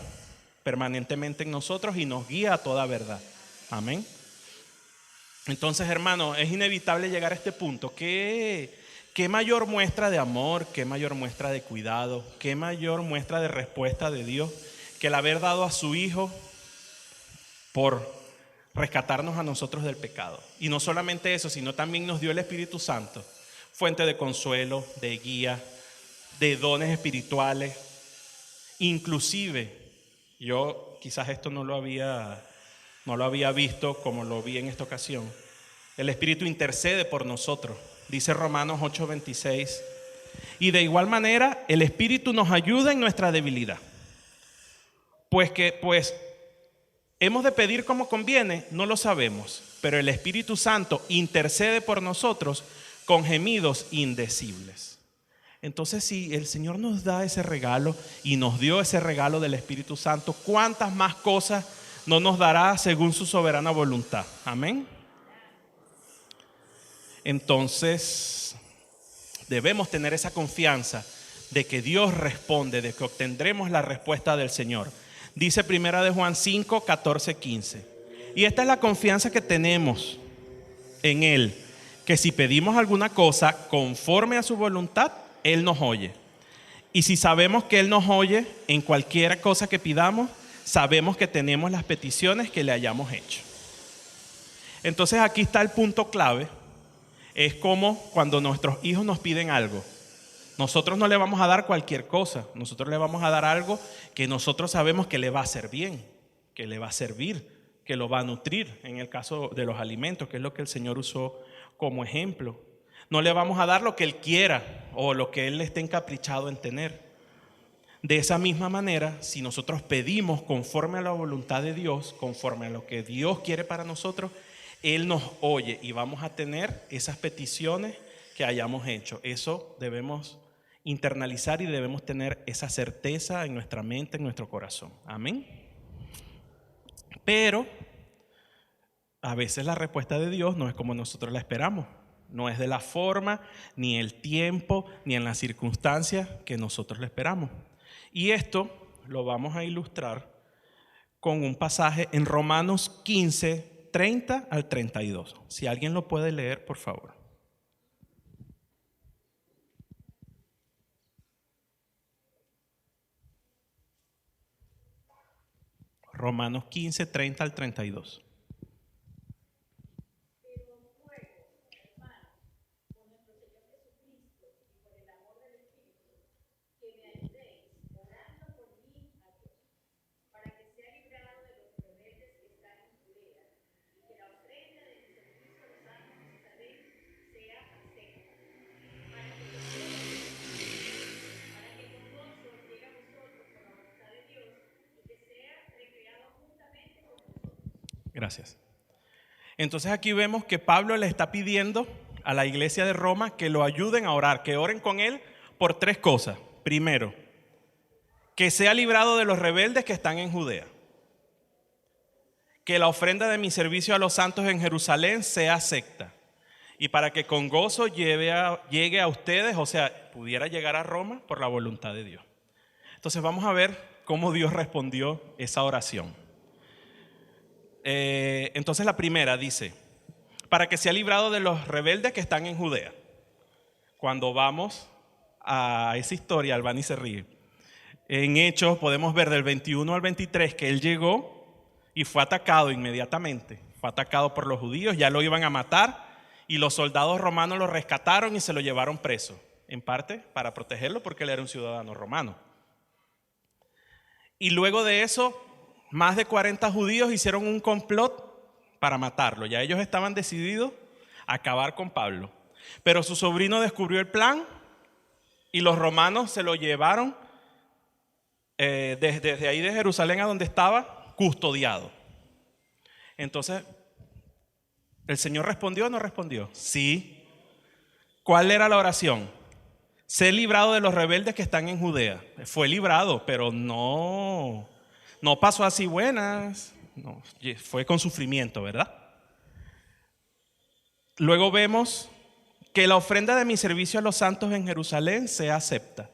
S1: permanentemente en nosotros y nos guía a toda verdad. Amén. Entonces, hermanos, es inevitable llegar a este punto. ¿Qué mayor muestra de amor, qué mayor muestra de cuidado, qué mayor muestra de respuesta de Dios que el haber dado a su Hijo por rescatarnos a nosotros del pecado? Y no solamente eso, sino también nos dio el Espíritu Santo, fuente de consuelo, de guía, de dones espirituales. Inclusive, yo quizás esto no lo había visto como lo vi en esta ocasión. El Espíritu intercede por nosotros. Dice Romanos 8:26. Y de igual manera, el Espíritu nos ayuda en nuestra debilidad. Pues hemos de pedir como conviene, no lo sabemos, pero el Espíritu Santo intercede por nosotros con gemidos indecibles. Entonces, si el Señor nos da ese regalo y nos dio ese regalo del Espíritu Santo, ¿cuántas más cosas no nos dará según su soberana voluntad? Amén. Entonces, debemos tener esa confianza de que Dios responde, de que obtendremos la respuesta del Señor. Dice 1 Juan 5, 14, 15. Y esta es la confianza que tenemos en Él, que si pedimos alguna cosa conforme a su voluntad, Él nos oye. Y si sabemos que Él nos oye en cualquier cosa que pidamos, sabemos que tenemos las peticiones que le hayamos hecho. Entonces aquí está el punto clave. Es como cuando nuestros hijos nos piden algo. Nosotros no le vamos a dar cualquier cosa. Nosotros le vamos a dar algo que nosotros sabemos que le va a hacer bien, que le va a servir, que lo va a nutrir. En el caso de los alimentos, que es lo que el Señor usó como ejemplo. No le vamos a dar lo que Él quiera o lo que Él esté encaprichado en tener. De esa misma manera, si nosotros pedimos conforme a la voluntad de Dios, conforme a lo que Dios quiere para nosotros, Él nos oye y vamos a tener esas peticiones que hayamos hecho. Eso debemos internalizar y debemos tener esa certeza en nuestra mente, en nuestro corazón. Amén. Pero a veces la respuesta de Dios no es como nosotros la esperamos. No es de la forma, ni el tiempo, ni en las circunstancias que nosotros la esperamos. Y esto lo vamos a ilustrar con un pasaje en Romanos 15, 30 al 32. Si alguien lo puede leer, por favor. Romanos 15, 30 al 32. Gracias. Entonces aquí vemos que Pablo le está pidiendo a la iglesia de Roma que lo ayuden a orar, que oren con él por tres cosas. Primero, que sea librado de los rebeldes que están en Judea. Que la ofrenda de mi servicio a los santos en Jerusalén sea acepta. Y para que con gozo llegue a ustedes, o sea, pudiera llegar a Roma por la voluntad de Dios. Entonces vamos a ver cómo Dios respondió esa oración. Entonces la primera dice, para que sea librado de los rebeldes que están en Judea. Cuando vamos a esa historia, Albani se ríe. En Hechos podemos ver del 21 al 23 que él llegó y fue atacado inmediatamente. Fue atacado por los judíos, ya lo iban a matar y los soldados romanos lo rescataron y se lo llevaron preso. En parte para protegerlo porque él era un ciudadano romano. Y luego de eso más de 40 judíos hicieron un complot para matarlo. Ya ellos estaban decididos a acabar con Pablo. Pero su sobrino descubrió el plan y los romanos se lo llevaron desde ahí de Jerusalén a donde estaba, custodiado. Entonces, ¿el Señor respondió o no respondió? Sí. ¿Cuál era la oración? Sé librado de los rebeldes que están en Judea. Fue librado, pero no pasó así buenas. No, fue con sufrimiento, ¿verdad? Luego vemos que la ofrenda de mi servicio a los santos en Jerusalén se acepta.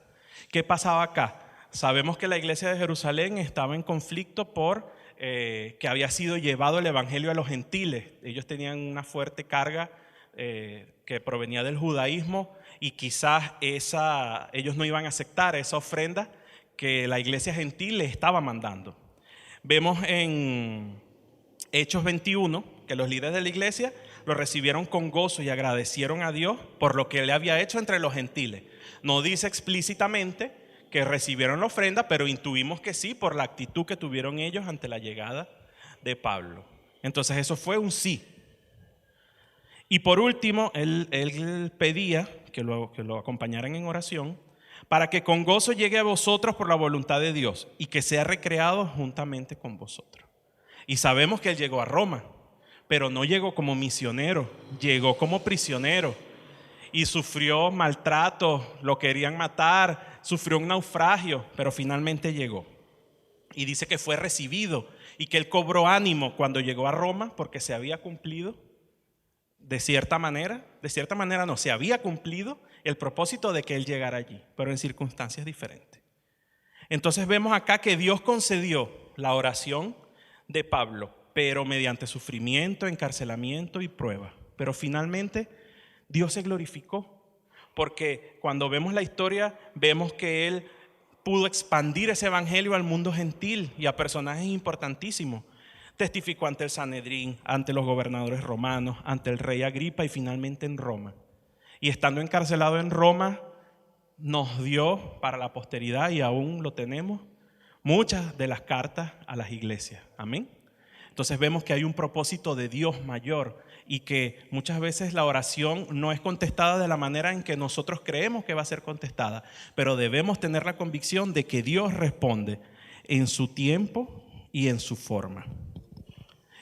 S1: ¿Qué pasaba acá? Sabemos que la iglesia de Jerusalén estaba en conflicto por que había sido llevado el evangelio a los gentiles. Ellos tenían una fuerte carga que provenía del judaísmo y quizás ellos no iban a aceptar esa ofrenda que la iglesia gentil le estaba mandando. Vemos en Hechos 21 que los líderes de la iglesia lo recibieron con gozo y agradecieron a Dios por lo que él había hecho entre los gentiles. No dice explícitamente que recibieron la ofrenda, pero intuimos que sí por la actitud que tuvieron ellos ante la llegada de Pablo. Entonces eso fue un sí. Y por último, él pedía que lo acompañaran en oración para que con gozo llegue a vosotros por la voluntad de Dios y que sea recreado juntamente con vosotros. Y sabemos que él llegó a Roma, pero no llegó como misionero, llegó como prisionero y sufrió maltrato, lo querían matar, sufrió un naufragio, pero finalmente llegó. Y dice que fue recibido y que él cobró ánimo cuando llegó a Roma porque se había cumplido de cierta manera no, se había cumplido el propósito de que él llegara allí, pero en circunstancias diferentes. Entonces vemos acá que Dios concedió la oración de Pablo, pero mediante sufrimiento, encarcelamiento y prueba. Pero finalmente Dios se glorificó, porque cuando vemos la historia, vemos que él pudo expandir ese evangelio al mundo gentil y a personajes importantísimos. Testificó ante el Sanedrín, ante los gobernadores romanos, ante el rey Agripa y finalmente en Roma. Y estando encarcelado en Roma, nos dio para la posteridad, y aún lo tenemos, muchas de las cartas a las iglesias. Amén. Entonces vemos que hay un propósito de Dios mayor y que muchas veces la oración no es contestada de la manera en que nosotros creemos que va a ser contestada, pero debemos tener la convicción de que Dios responde en su tiempo y en su forma.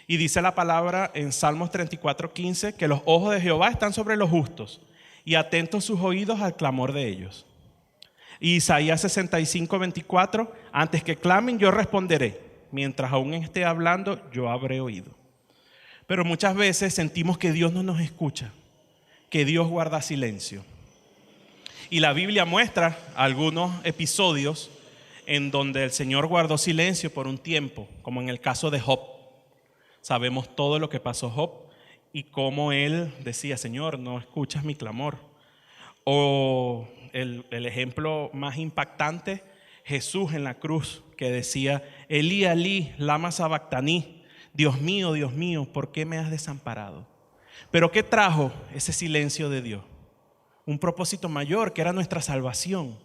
S1: Y dice la palabra en Salmos 34:15 que los ojos de Jehová están sobre los justos y atentos sus oídos al clamor de ellos. Y Isaías 65:24, antes que clamen yo responderé, mientras aún esté hablando yo habré oído. Pero muchas veces sentimos que Dios no nos escucha, que Dios guarda silencio. Y la Biblia muestra algunos episodios en donde el Señor guardó silencio por un tiempo, como en el caso de Job. Sabemos todo lo que pasó Job y cómo él decía, Señor, no escuchas mi clamor. O el ejemplo más impactante, Jesús en la cruz, que decía, Elí, Elí, lama sabactaní, Dios mío, ¿por qué me has desamparado? Pero ¿qué trajo ese silencio de Dios? Un propósito mayor, que era nuestra salvación.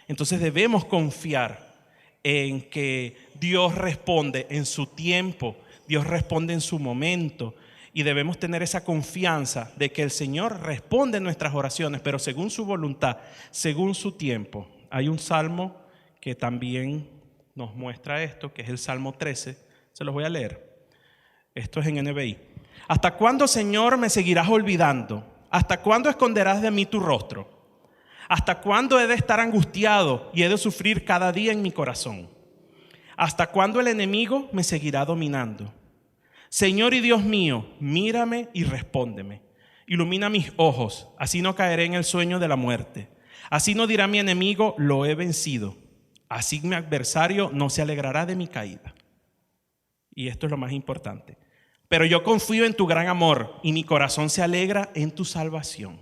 S1: Entonces debemos confiar en que Dios responde en su tiempo, Dios responde en su momento, y debemos tener esa confianza de que el Señor responde en nuestras oraciones, pero según su voluntad, según su tiempo. Hay un salmo que también nos muestra esto, que es el Salmo 13. Se los voy a leer. Esto es en NBI. ¿Hasta cuándo, Señor, me seguirás olvidando? ¿Hasta cuándo esconderás de mí tu rostro? ¿Hasta cuándo he de estar angustiado y he de sufrir cada día en mi corazón? ¿Hasta cuándo el enemigo me seguirá dominando? Señor y Dios mío, mírame y respóndeme. Ilumina mis ojos, así no caeré en el sueño de la muerte. Así no dirá mi enemigo, lo he vencido. Así mi adversario no se alegrará de mi caída. Y esto es lo más importante. Pero yo confío en tu gran amor y mi corazón se alegra en tu salvación.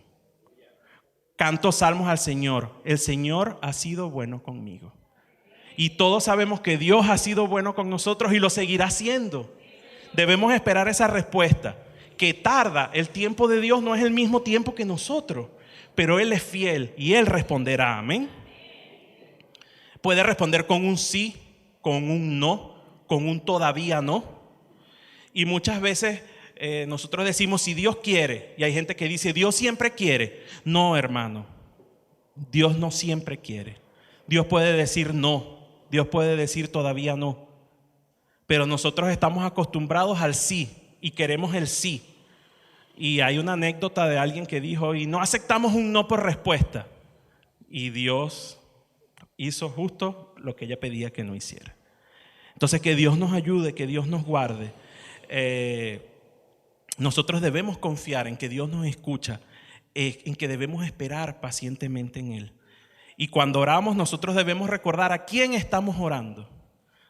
S1: Canto salmos al Señor. El Señor ha sido bueno conmigo. Y todos sabemos que Dios ha sido bueno con nosotros y lo seguirá siendo. Debemos esperar esa respuesta. Que tarda, el tiempo de Dios no es el mismo tiempo que nosotros, pero Él es fiel y Él responderá. Amén. Puede responder con un sí, con un no, con un todavía no. Y muchas veces nosotros decimos si Dios quiere, y hay gente que dice Dios siempre quiere. No, hermano, Dios no siempre quiere. Dios puede decir no, Dios puede decir todavía no. Pero nosotros estamos acostumbrados al sí y queremos el sí. Y hay una anécdota de alguien que dijo, y no aceptamos un no por respuesta. Y Dios hizo justo lo que ella pedía que no hiciera. Entonces, que Dios nos ayude, que Dios nos guarde. Nosotros debemos confiar en que Dios nos escucha, en que debemos esperar pacientemente en Él. Y cuando oramos, nosotros debemos recordar a quién estamos orando.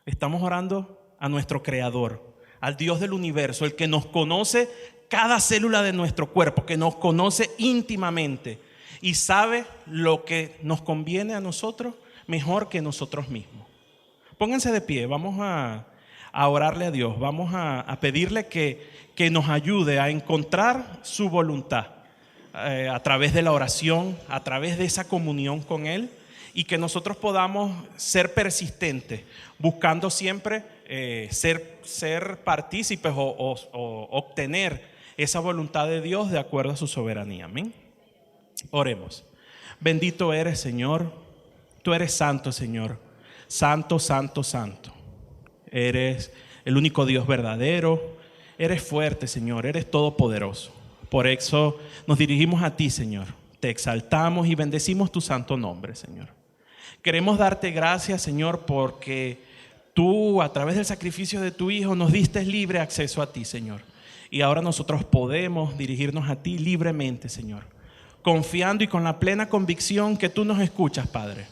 S1: Estamos orando a nuestro Creador, al Dios del universo, el que nos conoce cada célula de nuestro cuerpo, que nos conoce íntimamente y sabe lo que nos conviene a nosotros mejor que nosotros mismos. Pónganse de pie, vamos a orarle a Dios, vamos a pedirle que nos ayude a encontrar su voluntad a través de la oración, a través de esa comunión con Él, y que nosotros podamos ser persistentes, buscando siempre ser partícipes o obtener esa voluntad de Dios de acuerdo a su soberanía. Amén. Oremos. Bendito eres, Señor. Tú eres santo, Señor. Santo, santo, santo. Eres el único Dios verdadero. Eres fuerte, Señor. Eres todopoderoso. Por eso nos dirigimos a ti, Señor. Te exaltamos y bendecimos tu santo nombre, Señor. Queremos darte gracias, Señor, porque tú, a través del sacrificio de tu Hijo, nos diste libre acceso a ti, Señor. Y ahora nosotros podemos dirigirnos a ti libremente, Señor, confiando y con la plena convicción que tú nos escuchas, Padre,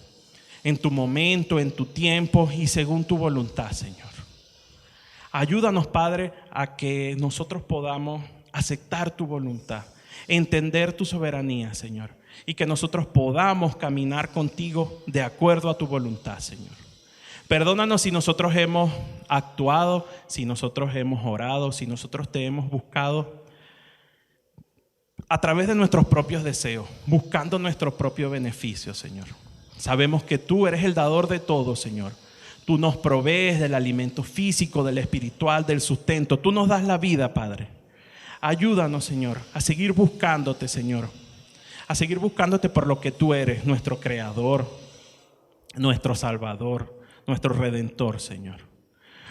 S1: en tu momento, en tu tiempo y según tu voluntad, Señor. Ayúdanos, Padre, a que nosotros podamos aceptar tu voluntad, entender tu soberanía, Señor, y que nosotros podamos caminar contigo de acuerdo a tu voluntad, Señor. Perdónanos si nosotros hemos actuado, si nosotros hemos orado, si nosotros te hemos buscado a través de nuestros propios deseos, buscando nuestro propio beneficio, Señor. Sabemos que tú eres el dador de todo, Señor. Tú nos provees del alimento físico, del espiritual, del sustento. Tú nos das la vida, Padre. Ayúdanos, Señor, a seguir buscándote, Señor. A seguir buscándote por lo que tú eres, nuestro Creador, nuestro Salvador, nuestro Redentor, Señor.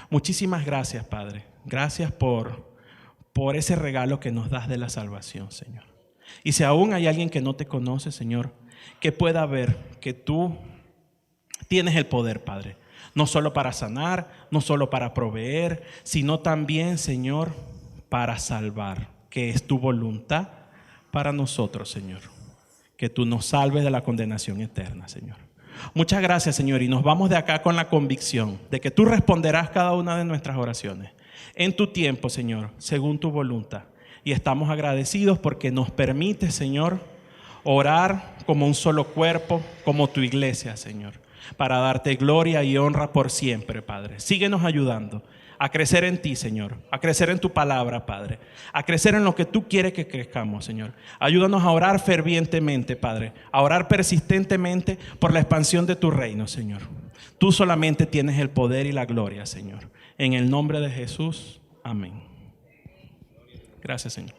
S1: Muchísimas gracias, Padre. Gracias por ese regalo que nos das de la salvación, Señor. Y si aún hay alguien que no te conoce, Señor, que pueda ver que tú tienes el poder, Padre. No solo para sanar, no solo para proveer, sino también, Señor, para salvar, que es tu voluntad para nosotros, Señor. Que tú nos salves de la condenación eterna, Señor. Muchas gracias, Señor, y nos vamos de acá con la convicción de que tú responderás cada una de nuestras oraciones en tu tiempo, Señor, según tu voluntad. Y estamos agradecidos porque nos permite, Señor, orar como un solo cuerpo, como tu iglesia, Señor, para darte gloria y honra por siempre, Padre. Síguenos ayudando a crecer en ti, Señor, a crecer en tu palabra, Padre, a crecer en lo que tú quieres que crezcamos, Señor. Ayúdanos a orar fervientemente, Padre, a orar persistentemente por la expansión de tu reino, Señor. Tú solamente tienes el poder y la gloria, Señor. En el nombre de Jesús, amén. Gracias, Señor.